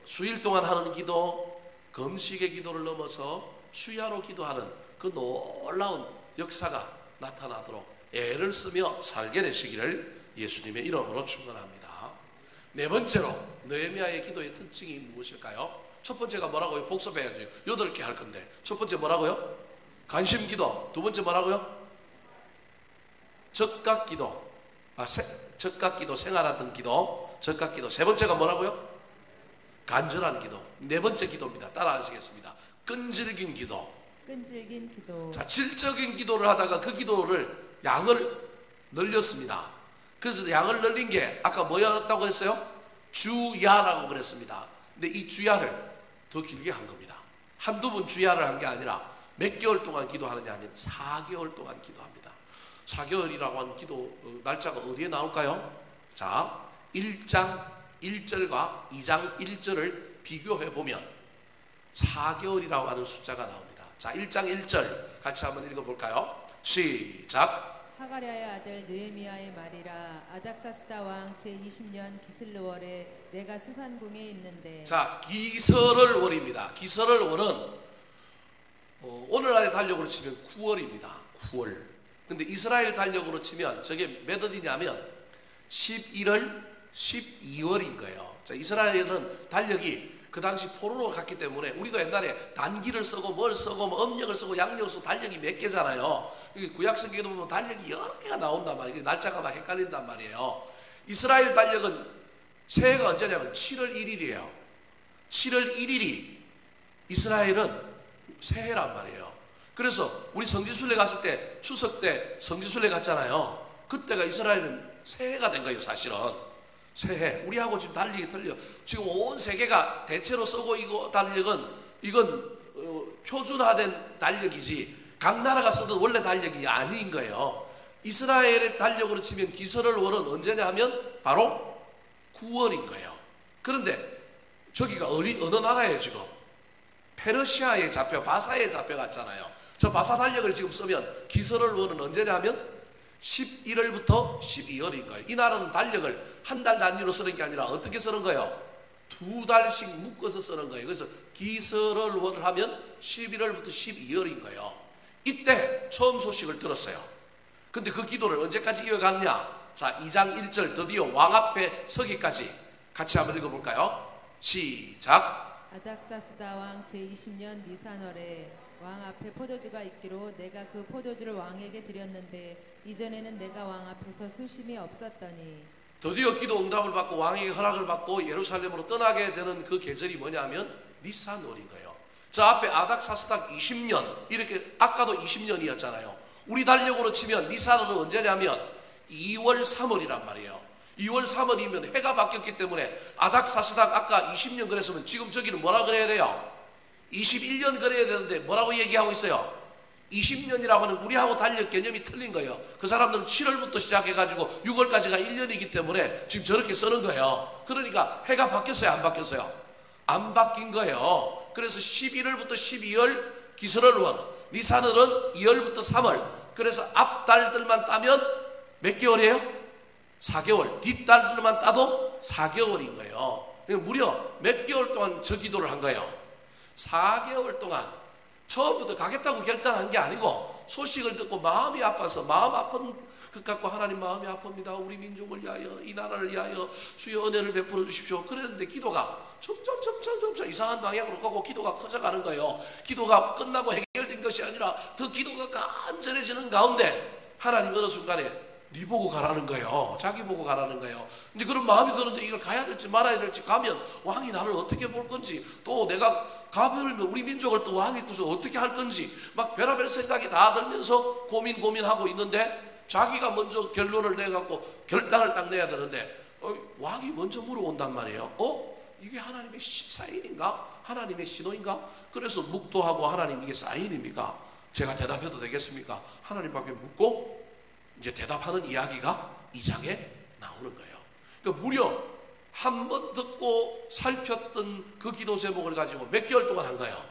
수일 동안 하는 기도, 금식의 기도를 넘어서 수야로 기도하는 그 놀라운 역사가 나타나도록 애를 쓰며 살게 되시기를 예수님의 이름으로 축원합니다. 네 번째로 느헤미야의 기도의 특징이 무엇일까요? 첫 번째가 뭐라고요? 복습해야죠. 8개 할 건데 첫 번째 뭐라고요? 관심 기도. 두 번째 뭐라고요? 적각 기도. 적각 기도, 생활하던 기도, 적각 기도. 세 번째가 뭐라고요? 간절한 기도. 네 번째 기도입니다. 따라 하시겠습니다. 끈질긴 기도. 끈질긴 기도. 자, 질적인 기도를 하다가 그 기도를 양을 늘렸습니다. 그래서 양을 늘린 게 아까 뭐였다고 했어요? 주야라고 그랬습니다. 근데 이 주야를 더 길게 한 겁니다. 한두 번 주야를 한 게 아니라 몇 개월 동안 기도하느냐 하면 4개월 동안 기도합니다. 4개월이라고 하는 기도 날짜가 어디에 나올까요? 자, 1장 1절과 2장 1절을 비교해 보면 4개월이라고 하는 숫자가 나옵니다. 자, 1장 1절 같이 한번 읽어볼까요? 시작. 하가랴의 아들 느헤미야의 말이라. 아닥사스다 왕 제20년 기슬르월에 내가 수산궁에 있는데. 자, 기설월입니다. 기설월은 오늘날의 달력으로 치면 9월입니다. 9월. 근데 이스라엘 달력으로 치면 저게 몇 월이냐면 11월, 12월인 거예요. 자, 이스라엘은 달력이 그 당시 포로로 갔기 때문에 우리도 옛날에 단기를 쓰고 뭘 쓰고 뭐 음력을 쓰고 양력을 쓰고 달력이 몇 개잖아요. 구약성경에도 보면 달력이 여러 개가 나온단 말이에요. 날짜가 막 헷갈린단 말이에요. 이스라엘 달력은 새해가 언제냐면 7월 1일이에요. 7월 1일이 이스라엘은 새해란 말이에요. 그래서 우리 성지순례 갔을 때 추석 때 성지순례 갔잖아요. 그때가 이스라엘은 새해가 된 거예요. 사실은 새해. 우리하고 지금 달력이 틀려. 지금 온 세계가 대체로 쓰고 있고 달력은 이건 표준화된 달력이지 각 나라가 쓰던 원래 달력이 아닌 거예요. 이스라엘의 달력으로 치면 기설월은 언제냐 하면 바로 9월인 거예요. 그런데 저기가 어느 나라예요 지금? 페르시아에 잡혀 바사에 잡혀갔잖아요. 저 바사 달력을 지금 쓰면 기설월은 언제냐 하면 11월부터 12월인 거예요. 이 나라는 달력을 한 달 단위로 쓰는 게 아니라 어떻게 쓰는 거예요? 2달씩 묶어서 쓰는 거예요. 그래서 기설월을 하면 11월부터 12월인 거예요. 이때 처음 소식을 들었어요. 근데 그 기도를 언제까지 이어갔냐? 자, 2장 1절 드디어 왕 앞에 서기까지 같이 한번 읽어볼까요? 시작. 아닥사스다 왕 제20년 니산월에 왕 앞에 포도주가 있기로 내가 그 포도주를 왕에게 드렸는데 이전에는 내가 왕 앞에서 수심이 없었더니. 드디어 기도 응답을 받고 왕에게 허락을 받고 예루살렘으로 떠나게 되는 그 계절이 뭐냐면 니산월인 거예요. 저 앞에 아닥사스닥 20년 이렇게 아까도 20년이었잖아요. 우리 달력으로 치면 니산월은 언제냐면 2월 3월이란 말이에요. 2월 3월이면 해가 바뀌었기 때문에 아닥사스닥 아까 20년 그랬으면 지금 저기는 뭐라 그래야 돼요? 21년 그래야 되는데 뭐라고 얘기하고 있어요? 20년이라고 하는 우리하고 달력 개념이 틀린 거예요. 그 사람들은 7월부터 시작해가지고 6월까지가 1년이기 때문에 지금 저렇게 쓰는 거예요. 그러니까 해가 바뀌었어요? 안 바뀌었어요? 안 바뀐 거예요. 그래서 11월부터 12월 기설월은, 니산월은 2월부터 3월. 그래서 앞달들만 따면 몇 개월이에요? 4개월. 뒷달들만 따도 4개월인 거예요. 무려 몇 개월 동안 저 기도를 한 거예요. 4개월 동안 처음부터 가겠다고 결단한 게 아니고 소식을 듣고 마음이 아파서 마음 아픈 것 갖고 하나님 마음이 아픕니다. 우리 민족을 위하여 이 나라를 위하여 주여 은혜를 베풀어 주십시오. 그랬는데 기도가 점점 이상한 방향으로 가고 기도가 커져가는 거예요. 기도가 끝나고 해결된 것이 아니라 더 기도가 간절해지는 가운데 하나님 어느 순간에 네 보고 가라는 거예요. 자기 보고 가라는 거예요. 근데 그런 마음이 드는데 이걸 가야 될지 말아야 될지, 가면 왕이 나를 어떻게 볼 건지, 또 내가 가버리면 우리 민족을 또 왕이 또 어떻게 할 건지 막 별의별 생각이 다 들면서 고민하고 있는데 자기가 먼저 결론을 내갖고 결단을 딱 내야 되는데 왕이 먼저 물어온단 말이에요. 이게 하나님의 사인인가? 하나님의 신호인가? 그래서 묵도하고 하나님 이게 사인입니까? 제가 대답해도 되겠습니까? 하나님밖에 묻고 이제 대답하는 이야기가 2장에 나오는 거예요. 그러니까 무려 한 번 듣고 살폈던 그 기도 제목을 가지고 몇 개월 동안 한 거예요?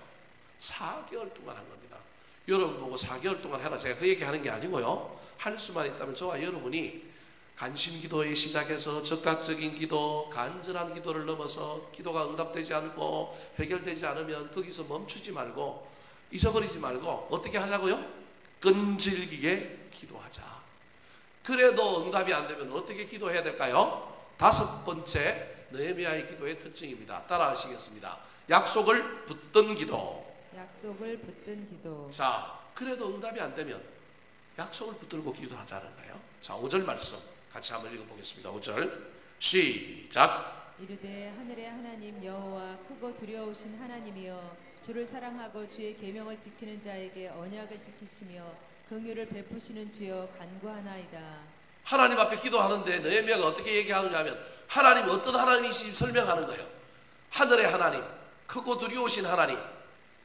4개월 동안 한 겁니다. 여러분 보고 4개월 동안 해라 제가 그 얘기 하는 게 아니고요. 할 수만 있다면 저와 여러분이 간심 기도에 시작해서 적극적인 기도, 간절한 기도를 넘어서 기도가 응답되지 않고 해결되지 않으면 거기서 멈추지 말고 잊어버리지 말고 어떻게 하자고요? 끈질기게 기도하자. 그래도 응답이 안 되면 어떻게 기도해야 될까요? 5번째 느헤미야의 기도의 특징입니다. 따라하시겠습니다. 약속을 붙든 기도. 약속을 붙든 기도. 자, 그래도 응답이 안 되면 약속을 붙들고 기도하자는 거예요. 자, 5절 말씀 같이 한번 읽어보겠습니다. 5절 시작. 이르되 하늘의 하나님 여호와 크고 두려우신 하나님이여 주를 사랑하고 주의 계명을 지키는 자에게 언약을 지키시며 긍휼을 베푸시는 주여 간구하나이다. 하나님 앞에 기도하는데 느헤미야가 어떻게 얘기하느냐 하면 하나님이 어떤 하나님이신지 설명하는 거예요. 하늘의 하나님, 크고 두려우신 하나님,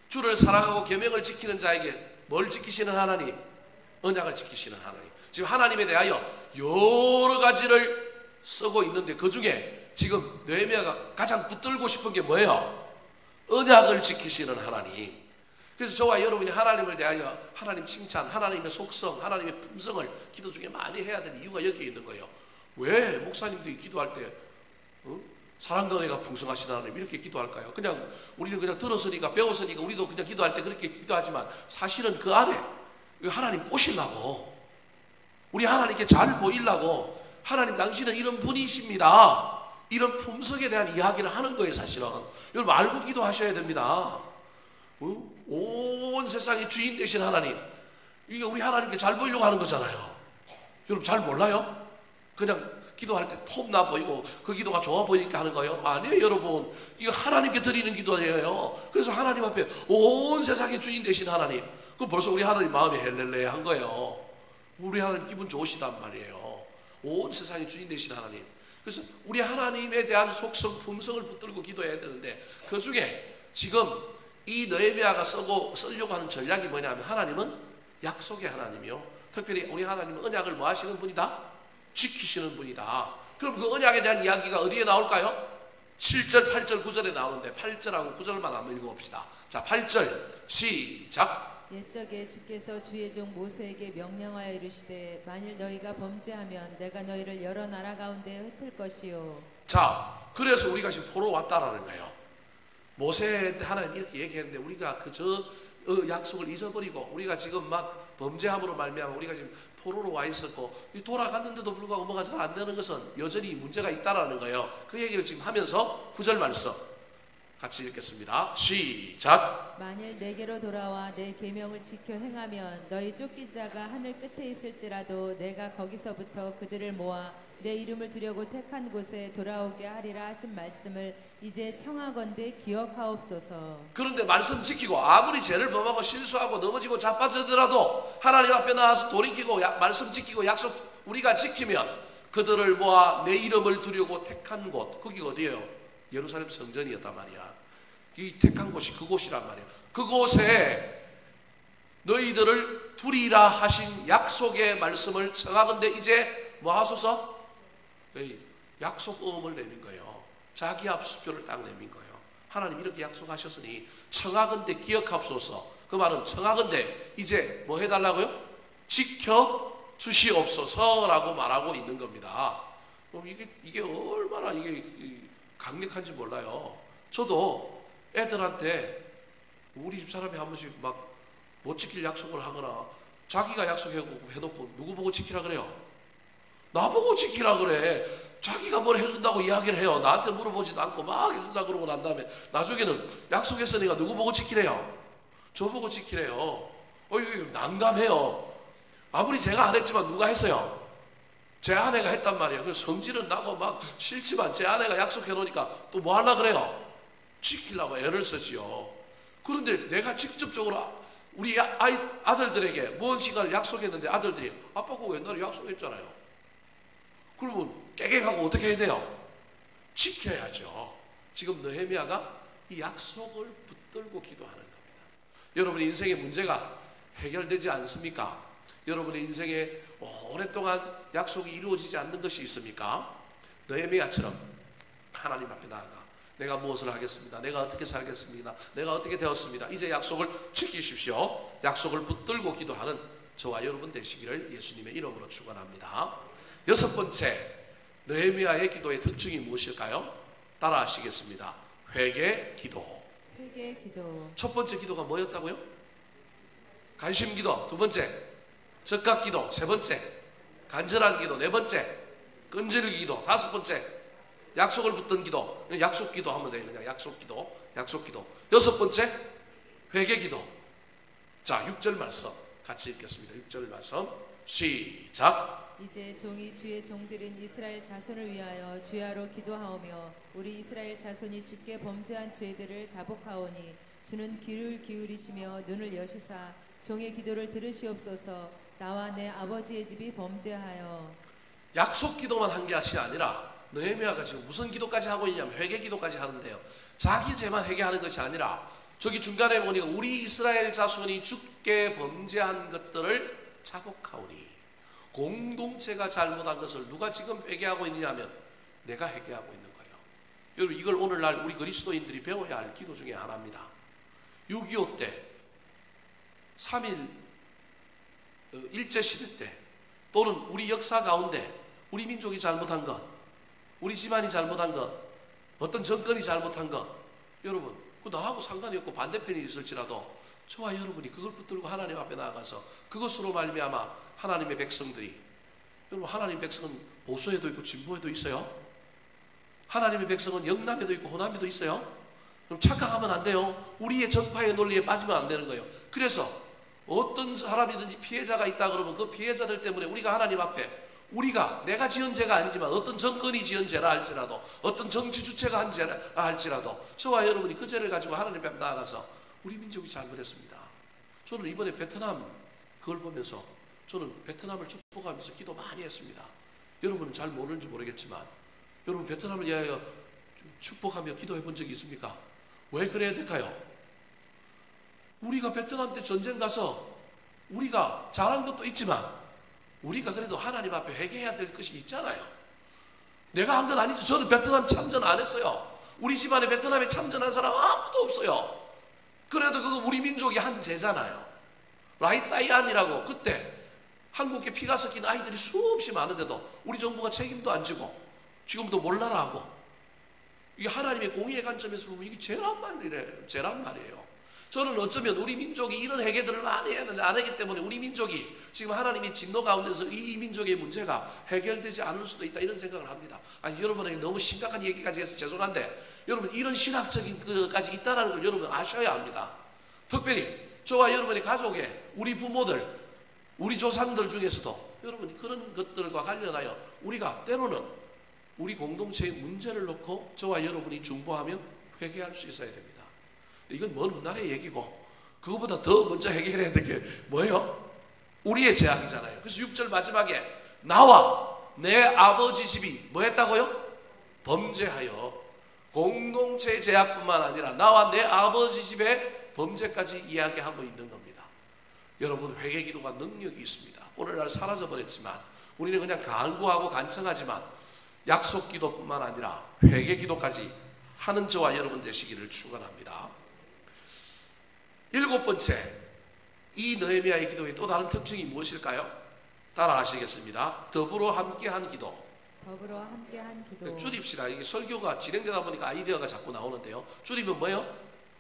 주를 사랑하고 계명을 지키는 자에게 뭘 지키시는 하나님? 언약을 지키시는 하나님. 지금 하나님에 대하여 여러 가지를 쓰고 있는데 그 중에 지금 느헤미야가 가장 붙들고 싶은 게 뭐예요? 언약을 지키시는 하나님. 그래서 저와 여러분이 하나님을 대하여 하나님 칭찬, 하나님의 속성, 하나님의 품성을 기도 중에 많이 해야 될 이유가 여기에 있는 거예요. 왜 목사님들이 기도할 때 사랑과 은혜가 풍성하신 하나님 이렇게 기도할까요? 그냥 우리는 그냥 들었으니까 배웠으니까 우리도 그냥 기도할 때 그렇게 기도하지만 사실은 그 안에 하나님 꼬시려고 우리 하나님께 잘 보이려고 하나님 당신은 이런 분이십니다. 이런 품성에 대한 이야기를 하는 거예요. 사실은 여러분 알고 기도하셔야 됩니다. 온 세상의 주인 되신 하나님, 이게 우리 하나님께 잘 보이려고 하는 거잖아요. 여러분 잘 몰라요? 그냥 기도할 때 폼나 보이고 그 기도가 좋아 보이니까 하는 거예요? 아니에요. 여러분 이거 하나님께 드리는 기도예요. 그래서 하나님 앞에 온 세상의 주인 되신 하나님, 그 벌써 우리 하나님 마음이 헬렐레한 거예요. 우리 하나님 기분 좋으시단 말이에요. 온 세상의 주인 되신 하나님. 그래서 우리 하나님에 대한 속성, 품성을 붙들고 기도해야 되는데 그 중에 지금 이 느헤미야가 쓰려고 하는 전략이 뭐냐면 하나님은 약속의 하나님이요. 특별히 우리 하나님은 언약을 뭐 하시는 분이다? 지키시는 분이다. 그럼 그 언약에 대한 이야기가 어디에 나올까요? 7절, 8절, 9절에 나오는데 8절하고 9절만 한번 읽어봅시다. 자, 8절 시작. 옛적에 주께서 주의 종 모세에게 명령하여 이르시되 만일 너희가 범죄하면 내가 너희를 여러 나라 가운데 흩을 것이요. 자, 그래서 우리가 지금 포로 왔다라는 거예요. 모세한테 하나님 이렇게 얘기했는데 우리가 약속을 잊어버리고 우리가 지금 막 범죄함으로 말미암아 우리가 지금 포로로 와 있었고 돌아갔는데도 불구하고 뭐가 잘 안 되는 것은 여전히 문제가 있다라는 거예요. 그 얘기를 지금 하면서 9절 말씀 같이 읽겠습니다. 시작. 만일 내게로 돌아와 내 계명을 지켜 행하면 너희 쫓긴 자가 하늘 끝에 있을지라도 내가 거기서부터 그들을 모아 내 이름을 두려고 택한 곳에 돌아오게 하리라 하신 말씀을 이제 청하건대 기억하옵소서. 그런데 말씀 지키고 아무리 죄를 범하고 실수하고 넘어지고 자빠지더라도 하나님 앞에 나와서 돌이키고 말씀 지키고 약속 우리가 지키면 그들을 모아 내 이름을 두려고 택한 곳, 거기가 어디예요? 예루살렘 성전이었단 말이야. 이 택한 곳이 그곳이란 말이야. 그곳에 너희들을 두리라 하신 약속의 말씀을 청하건대 이제 뭐 하소서? 약속음을 내민 거예요. 자기 합수표를 딱 내민 거예요. 하나님 이렇게 약속하셨으니 청하건대 기억합소서. 그 말은 청하건대 이제 뭐 해달라고요? 지켜주시옵소서라고 말하고 있는 겁니다. 이게 얼마나 이게 강력한지 몰라요. 저도 애들한테 우리 집 사람이 한 번씩 막 못 지킬 약속을 하거나 자기가 약속해놓고 누구 보고 지키라 그래요? 나보고 지키라 그래. 자기가 뭘 해준다고 이야기를 해요. 나한테 물어보지도 않고 막 해준다 그러고 난 다음에 나중에는 약속했으니까 누구 보고 지키래요? 저 보고 지키래요. 이거 난감해요. 아무리 제가 안 했지만 누가 했어요? 제 아내가 했단 말이에요. 그래서 성질은 나고 막 싫지만 제 아내가 약속해 놓으니까 또 뭐 하려고 그래요? 지키려고 애를 쓰지요. 그런데 내가 직접적으로 우리 아들들에게 먼 시간을 약속했는데 아들들이 아빠 그거 옛날에 약속했잖아요. 그러면 깨갱하고 어떻게 해야 돼요? 지켜야죠. 지금 느헤미야가 이 약속을 붙들고 기도하는 겁니다. 여러분의 인생의 문제가 해결되지 않습니까? 여러분의 인생에 오랫동안 약속이 이루어지지 않는 것이 있습니까? 느헤미야처럼 하나님 앞에 나아가 내가 무엇을 하겠습니다. 내가 어떻게 살겠습니다. 내가 어떻게 되었습니다. 이제 약속을 지키십시오. 약속을 붙들고 기도하는 저와 여러분 되시기를 예수님의 이름으로 축원합니다. 여섯 번째, 느헤미야의 기도의 특징이 무엇일까요? 따라 하시겠습니다. 회개 기도. 회개 기도. 첫 번째 기도가 뭐였다고요? 간심 기도. 두 번째, 적각 기도. 세 번째, 간절한 기도. 네 번째, 끈질기 기도. 다섯 번째, 약속을 붙든 기도. 약속 기도 하면 돼요. 그냥 약속 기도. 약속 기도. 여섯 번째, 회개 기도. 자, 6절 말씀 같이 읽겠습니다. 6절 말씀 시작. 이제 종이 주의 종들인 이스라엘 자손을 위하여 주야로 기도하오며 우리 이스라엘 자손이 주께 범죄한 죄들을 자복하오니 주는 귀를 기울이시며 눈을 여시사 종의 기도를 들으시옵소서. 나와 내 아버지의 집이 범죄하여. 약속 기도만 한 것이 아니라 느헤미야가 지금 무슨 기도까지 하고 있냐면 회개 기도까지 하는데요. 자기 죄만 회개하는 것이 아니라 저기 중간에 보니까 우리 이스라엘 자손이 주께 범죄한 것들을 자복하오니, 공동체가 잘못한 것을 누가 지금 회개하고 있느냐면 내가 회개하고 있는 거예요. 여러분, 이걸 오늘날 우리 그리스도인들이 배워야 할 기도 중에 하나입니다. 6.25 때, 3.1 일제시대 때, 또는 우리 역사 가운데 우리 민족이 잘못한 것, 우리 집안이 잘못한 것, 어떤 정권이 잘못한 것, 여러분 그 나하고 상관이 없고 반대편이 있을지라도 저와 여러분이 그걸 붙들고 하나님 앞에 나아가서 그것으로 말미암아 하나님의 백성들이, 여러분 하나님 백성은 보수에도 있고 진보에도 있어요. 하나님의 백성은 영남에도 있고 호남에도 있어요. 그럼 착각하면 안 돼요. 우리의 정파의 논리에 빠지면 안 되는 거예요. 그래서 어떤 사람이든지 피해자가 있다 그러면 그 피해자들 때문에 우리가 하나님 앞에, 우리가 내가 지은 죄가 아니지만 어떤 정권이 지은 죄라 할지라도, 어떤 정치 주체가 한 죄라 할지라도 저와 여러분이 그 죄를 가지고 하나님 앞에 나아가서 우리 민족이 잘못했습니다. 저는 이번에 베트남 그걸 보면서 저는 베트남을 축복하면서 기도 많이 했습니다. 여러분은 잘 모르는지 모르겠지만 여러분 베트남을 위하여 축복하며 기도해 본 적이 있습니까? 왜 그래야 될까요? 우리가 베트남 때 전쟁 가서 우리가 잘한 것도 있지만 우리가 그래도 하나님 앞에 회개해야 될 것이 있잖아요. 내가 한 건 아니죠. 저는 베트남 참전 안 했어요. 우리 집안에 베트남에 참전한 사람 아무도 없어요. 그래도 그거 우리 민족이 한 죄잖아요. 라이따이안이라고 그때 한국에 피가 섞인 아이들이 수없이 많은데도 우리 정부가 책임도 안 지고 지금도 몰라라 하고, 이게 하나님의 공의의 관점에서 보면 이게 죄란 말이에요. 저는 어쩌면 우리 민족이 이런 회개들을 많이 했는데 안 하기 때문에 우리 민족이 지금 하나님의 진노 가운데서 이 민족의 문제가 해결되지 않을 수도 있다, 이런 생각을 합니다. 아니, 여러분에게 너무 심각한 얘기까지 해서 죄송한데 여러분 이런 신학적인 것까지 있다는 걸 여러분 아셔야 합니다. 특별히 저와 여러분의 가족에 우리 부모들, 우리 조상들 중에서도 여러분 그런 것들과 관련하여 우리가 때로는 우리 공동체의 문제를 놓고 저와 여러분이 중보하며 회개할 수 있어야 됩니다. 이건 먼 훗날의 얘기고 그거보다 더 먼저 해결해야 될 게 뭐예요? 우리의 죄악이잖아요. 그래서 6절 마지막에 나와 내 아버지 집이 뭐 했다고요? 범죄하여. 공동체의 죄악뿐만 아니라 나와 내 아버지 집의 범죄까지 이야기하고 있는 겁니다. 여러분 회개 기도가 능력이 있습니다. 오늘날 사라져버렸지만 우리는 그냥 간구하고 간청하지만 약속 기도뿐만 아니라 회개 기도까지 하는 저와 여러분 되시기를 축원합니다. 7번째, 이 느헤미야의 기도의 또 다른 특징이 무엇일까요? 따라 하시겠습니다. 더불어 함께한 기도. 더불어 함께한 기도. 줄입시다. 이게 설교가 진행되다 보니까 아이디어가 자꾸 나오는데요. 줄이면 뭐예요?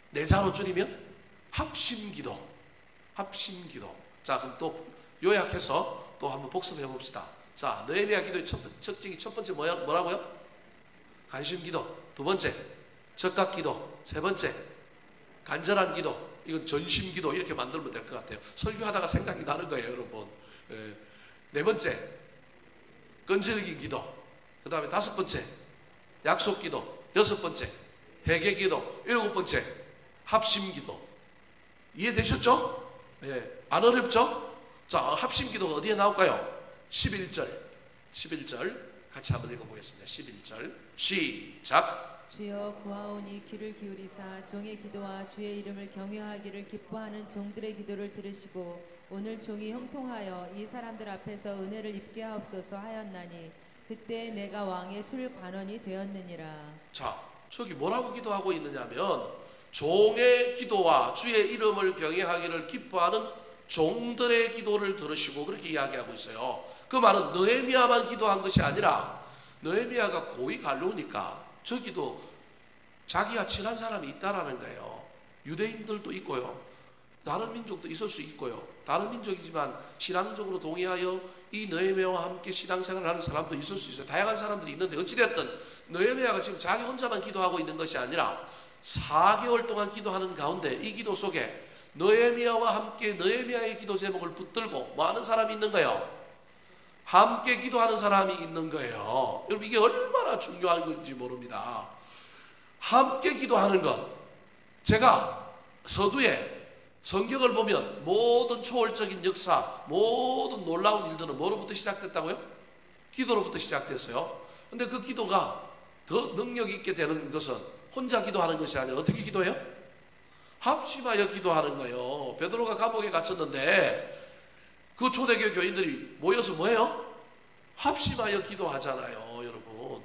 네 자로 줄이면 합심기도. 합심기도. 자, 그럼 또 요약해서 또 한번 복습해 봅시다. 자, 느헤미야 기도의 특징이 첫 번째 뭐라고요? 간심기도. 두 번째, 적각기도. 세 번째, 간절한 기도. 이건 전심기도. 이렇게 만들면 될 것 같아요. 설교하다가 생각이 나는 거예요, 여러분. 네 번째, 끈질긴 기도. 그 다음에 다섯 번째, 약속기도. 여섯 번째, 회개기도. 일곱 번째, 합심기도. 이해되셨죠? 예, 안 어렵죠? 자, 합심기도가 어디에 나올까요? 11절 같이 한번 읽어보겠습니다. 11절 시작. 주여 구하오니 귀를 기울이사 종의 기도와 주의 이름을 경외하기를 기뻐하는 종들의 기도를 들으시고 오늘 종이 형통하여 이 사람들 앞에서 은혜를 입게 하옵소서 하였나니 그때 내가 왕의 술 관원이 되었느니라. 자, 저기 뭐라고 기도하고 있느냐면 종의 기도와 주의 이름을 경외하기를 기뻐하는 종들의 기도를 들으시고 그렇게 이야기하고 있어요. 그 말은 느헤미야만 기도한 것이 아니라 느헤미야가 고이 갈려우니까 저기도 자기와 친한 사람이 있다라는 거예요. 유대인들도 있고요. 다른 민족도 있을 수 있고요. 다른 민족이지만 신앙적으로 동의하여 이 느헤미야와 함께 신앙생활을 하는 사람도 있을 수 있어요. 다양한 사람들이 있는데 어찌됐든 느헤미야가 지금 자기 혼자만 기도하고 있는 것이 아니라 4개월 동안 기도하는 가운데 이 기도 속에 느헤미야와 함께 느헤미야의 기도 제목을 붙들고 뭐 하는 사람이 있는 거예요? 함께 기도하는 사람이 있는 거예요. 여러분 이게 얼마나 중요한 건지 모릅니다. 함께 기도하는 것. 제가 서두에 성경을 보면 모든 초월적인 역사, 모든 놀라운 일들은 뭐로부터 시작됐다고요? 기도로부터 시작됐어요. 근데 그 기도가 더 능력 있게 되는 것은 혼자 기도하는 것이 아니라 어떻게 기도해요? 합심하여 기도하는 거예요. 베드로가 감옥에 갇혔는데 그 초대교회 교인들이 모여서 뭐해요? 합심하여 기도하잖아요, 여러분.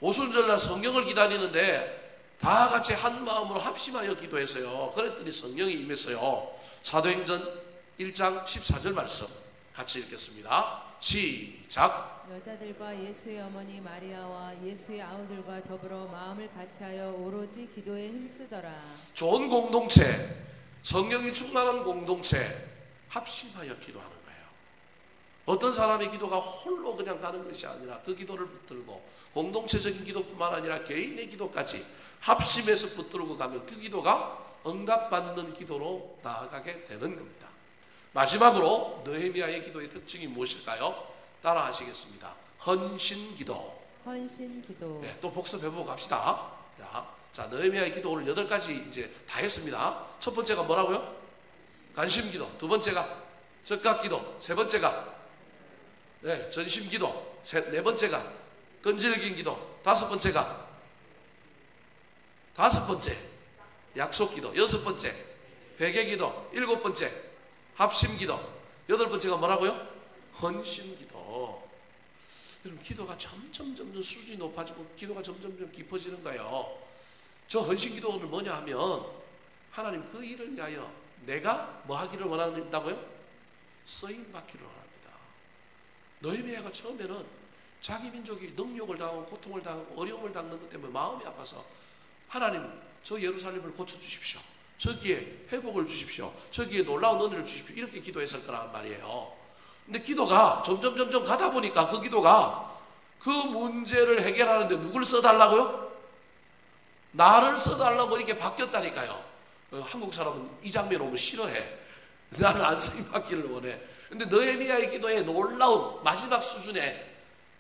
오순절날 성령을 기다리는데 다 같이 한 마음으로 합심하여 기도했어요. 그랬더니 성령이 임했어요. 사도행전 1장 14절 말씀 같이 읽겠습니다. 시작. 여자들과 예수의 어머니 마리아와 예수의 아우들과 더불어 마음을 같이하여 오로지 기도에 힘쓰더라. 좋은 공동체, 성령이 충만한 공동체, 합심하여 기도하는 거예요. 어떤 사람의 기도가 홀로 그냥 가는 것이 아니라 그 기도를 붙들고 공동체적인 기도뿐만 아니라 개인의 기도까지 합심해서 붙들고 가면 그 기도가 응답받는 기도로 나아가게 되는 겁니다. 마지막으로 느헤미야의 기도의 특징이 무엇일까요? 따라 하시겠습니다. 헌신기도. 헌신기도. 네, 또 복습해보고 갑시다. 자, 느헤미야의 기도 오늘 8가지 이제 다 했습니다. 첫 번째가 뭐라고요? 간심기도. 두 번째가 적각기도. 세 번째가 전심기도. 네 번째가 끈질긴 기도. 다섯 번째 약속기도. 여섯 번째 회개기도. 일곱 번째 합심기도. 여덟 번째가 뭐라고요? 헌신기도. 여러분 기도가 점점 수준이 높아지고 기도가 점점 깊어지는 거예요. 저 헌신기도는 뭐냐 하면 하나님 그 일을 위하여 내가 뭐 하기를 원한다고요? 쓰임받기를 원합니다. 느헤미야가 처음에는 자기 민족이 능욕을 당하고 고통을 당하고 어려움을 당하는 것 때문에 마음이 아파서 하나님 저 예루살렘을 고쳐주십시오. 저기에 회복을 주십시오. 저기에 놀라운 은혜를 주십시오. 이렇게 기도했을 거란 말이에요. 근데 기도가 점점 가다 보니까 그 기도가 그 문제를 해결하는데 누굴 써달라고요? 나를 써달라고 이렇게 바뀌었다니까요. 한국 사람은 이 장면 오면 싫어해. 나는 안 쓰임받기를 원해. 근데 느헤미야의 기도에 놀라운 마지막 수준에,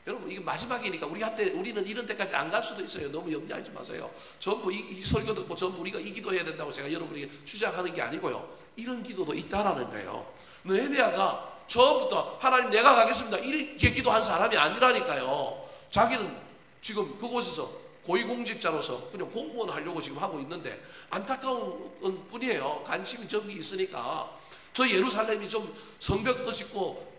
여러분 이게 마지막이니까 우리는 이런 때까지 안 갈 수도 있어요. 너무 염려하지 마세요. 전부 이 설교 듣고 전부 우리가 이 기도해야 된다고 제가 여러분에게 주장하는 게 아니고요. 이런 기도도 있다라는 거예요. 느헤미야가 처음부터 하나님 내가 가겠습니다 이렇게 기도한 사람이 아니라니까요. 자기는 지금 그곳에서 고위공직자로서 그냥 공무원 하려고 지금 하고 있는데 안타까운 뿐이에요. 관심이 저기 있으니까 저 예루살렘이 좀 성벽도 짓고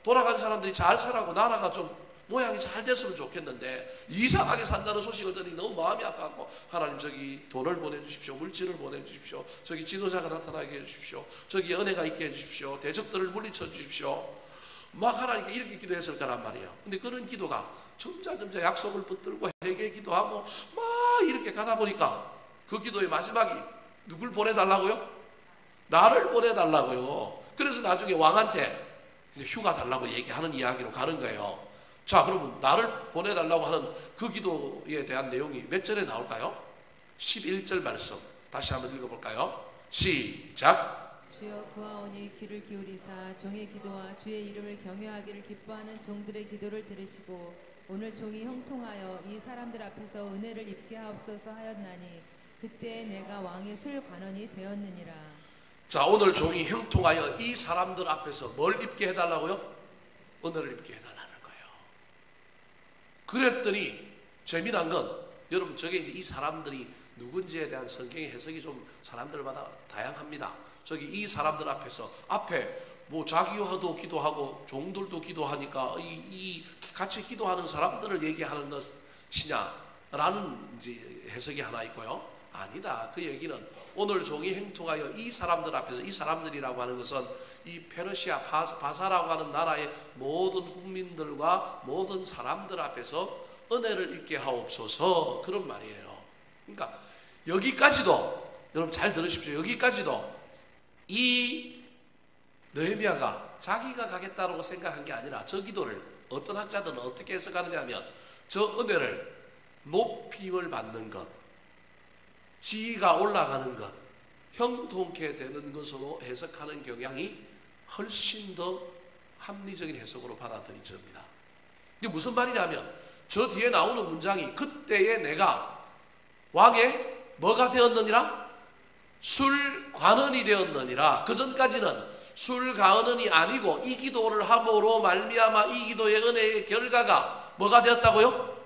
돌아간 사람들이 잘 살아고 나라가 좀 모양이 잘 됐으면 좋겠는데 이상하게 산다는 소식을 들으니 너무 마음이 아파갖고 하나님 저기 돈을 보내주십시오. 물질을 보내주십시오. 저기 지도자가 나타나게 해주십시오. 저기 은혜가 있게 해주십시오. 대적들을 물리쳐 주십시오. 막 하나님께 이렇게 기도했을 거란 말이에요. 근데 그런 기도가 점차 약속을 붙들고 회개 기도하고 막 이렇게 가다 보니까 그 기도의 마지막이 누굴 보내달라고요? 나를 보내달라고요. 그래서 나중에 왕한테 이제 휴가 달라고 얘기하는 이야기로 가는 거예요. 자, 그러면 나를 보내달라고 하는 그 기도에 대한 내용이 몇 절에 나올까요? 11절 말씀 다시 한번 읽어볼까요? 시작. 주여 구하오니 귀를 기울이사 종의 기도와 주의 이름을 경외하기를 기뻐하는 종들의 기도를 들으시고 오늘 종이 형통하여 이 사람들 앞에서 은혜를 입게 하옵소서 하였나니 그때 내가 왕의 술 관원이 되었느니라. 자, 오늘 종이 형통하여 이 사람들 앞에서 뭘 입게 해달라고요? 은혜를 입게 해달라는 거예요. 그랬더니 재미난 건 여러분 저게 이제 이 사람들이 누군지에 대한 성경의 해석이 좀 사람들마다 다양합니다. 저기 이 사람들 앞에서 앞에 뭐 자기와도 기도하고 종들도 기도하니까 이 같이 기도하는 사람들을 얘기하는 것이냐라는 이제 해석이 하나 있고요. 아니다. 그 얘기는 오늘 종이 행통하여 이 사람들 앞에서, 이 사람들이라고 하는 것은 이 페르시아 바사라고 하는 나라의 모든 국민들과 모든 사람들 앞에서 은혜를 입게 하옵소서, 그런 말이에요. 그러니까 여기까지도 여러분 잘 들으십시오. 여기까지도 이 느헤미야가 자기가 가겠다고 생각한 게 아니라 저 기도를 어떤 학자들은 어떻게 해석하느냐 하면 저 은혜를 높임을 받는 것, 지위가 올라가는 것, 형통케 되는 것으로 해석하는 경향이 훨씬 더 합리적인 해석으로 받아들여집니다. 이게 무슨 말이냐면 저 뒤에 나오는 문장이 그때의 내가 왕의 뭐가 되었느니라? 술관원이 되었느니라. 그 전까지는 술관원이 아니고 이 기도를 함으로 말미암아 이 기도의 은혜의 결과가 뭐가 되었다고요?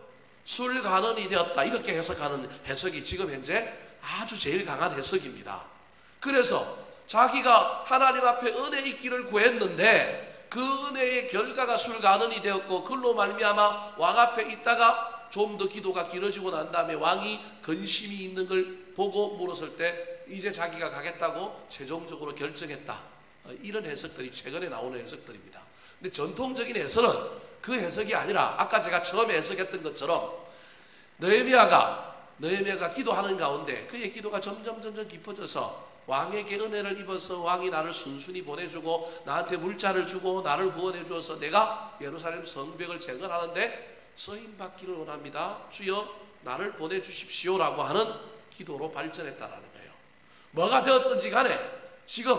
술관원이 되었다. 이렇게 해석하는 해석이 지금 현재 아주 제일 강한 해석입니다. 그래서 자기가 하나님 앞에 은혜 있기를 구했는데 그 은혜의 결과가 술관원이 되었고 그걸로 말미암아 왕 앞에 있다가 좀 더 기도가 길어지고 난 다음에 왕이 근심이 있는 걸 보고 물었을 때 이제 자기가 가겠다고 최종적으로 결정했다. 이런 해석들이 최근에 나오는 해석들입니다. 근데 전통적인 해석은 그 해석이 아니라 아까 제가 처음에 해석했던 것처럼 느헤미야가 기도하는 가운데 그의 기도가 점점 깊어져서 왕에게 은혜를 입어서 왕이 나를 순순히 보내주고 나한테 물자를 주고 나를 구원해 주어서 내가 예루살렘 성벽을 재건하는데 쓰임받기를 원합니다. 주여 나를 보내주십시오라고 하는 기도로 발전했다라는 거예요. 뭐가 되었든지 간에 지금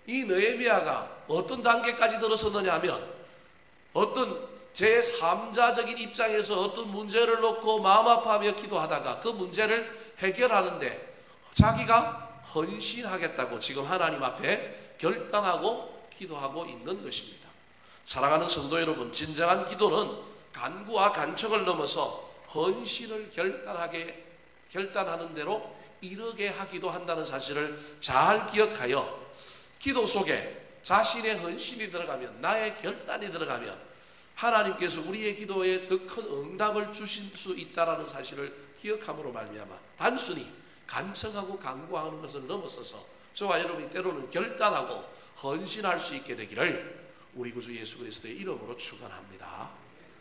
이 느헤미야가 어떤 단계까지 들어섰느냐 하면 어떤 제3자적인 입장에서 어떤 문제를 놓고 마음 아파하며 기도하다가 그 문제를 해결하는데 자기가 헌신하겠다고 지금 하나님 앞에 결단하고 기도하고 있는 것입니다. 사랑하는 성도 여러분, 진정한 기도는 간구와 간청을 넘어서 헌신을 결단하는 대로 이르게 하기도 한다는 사실을 잘 기억하여 기도 속에 자신의 헌신이 들어가면, 나의 결단이 들어가면 하나님께서 우리의 기도에 더 큰 응답을 주실 수 있다는 사실을 기억함으로 말미암아 단순히 간청하고 간구하는 것을 넘어서서 저와 여러분이 때로는 결단하고 헌신할 수 있게 되기를 우리 구주 예수 그리스도의 이름으로 축원합니다.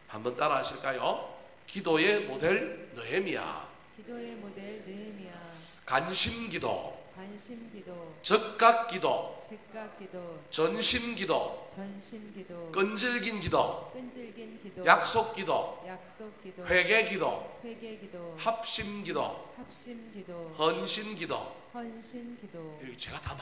한번 따라 하실까요? 기도의 모델 느헤미야. 기도의 모델 느헤미야. 간심기도, 관심기도, 즉각기도, 즉각기도, 전심기도, 전심기도, 끈질긴 기도, 끈질긴 기도, 약속기도, 약속기도, 회개기도, 회개기도, 합심기도, 합심기도, 헌신기도. 헌신기도. 제가 다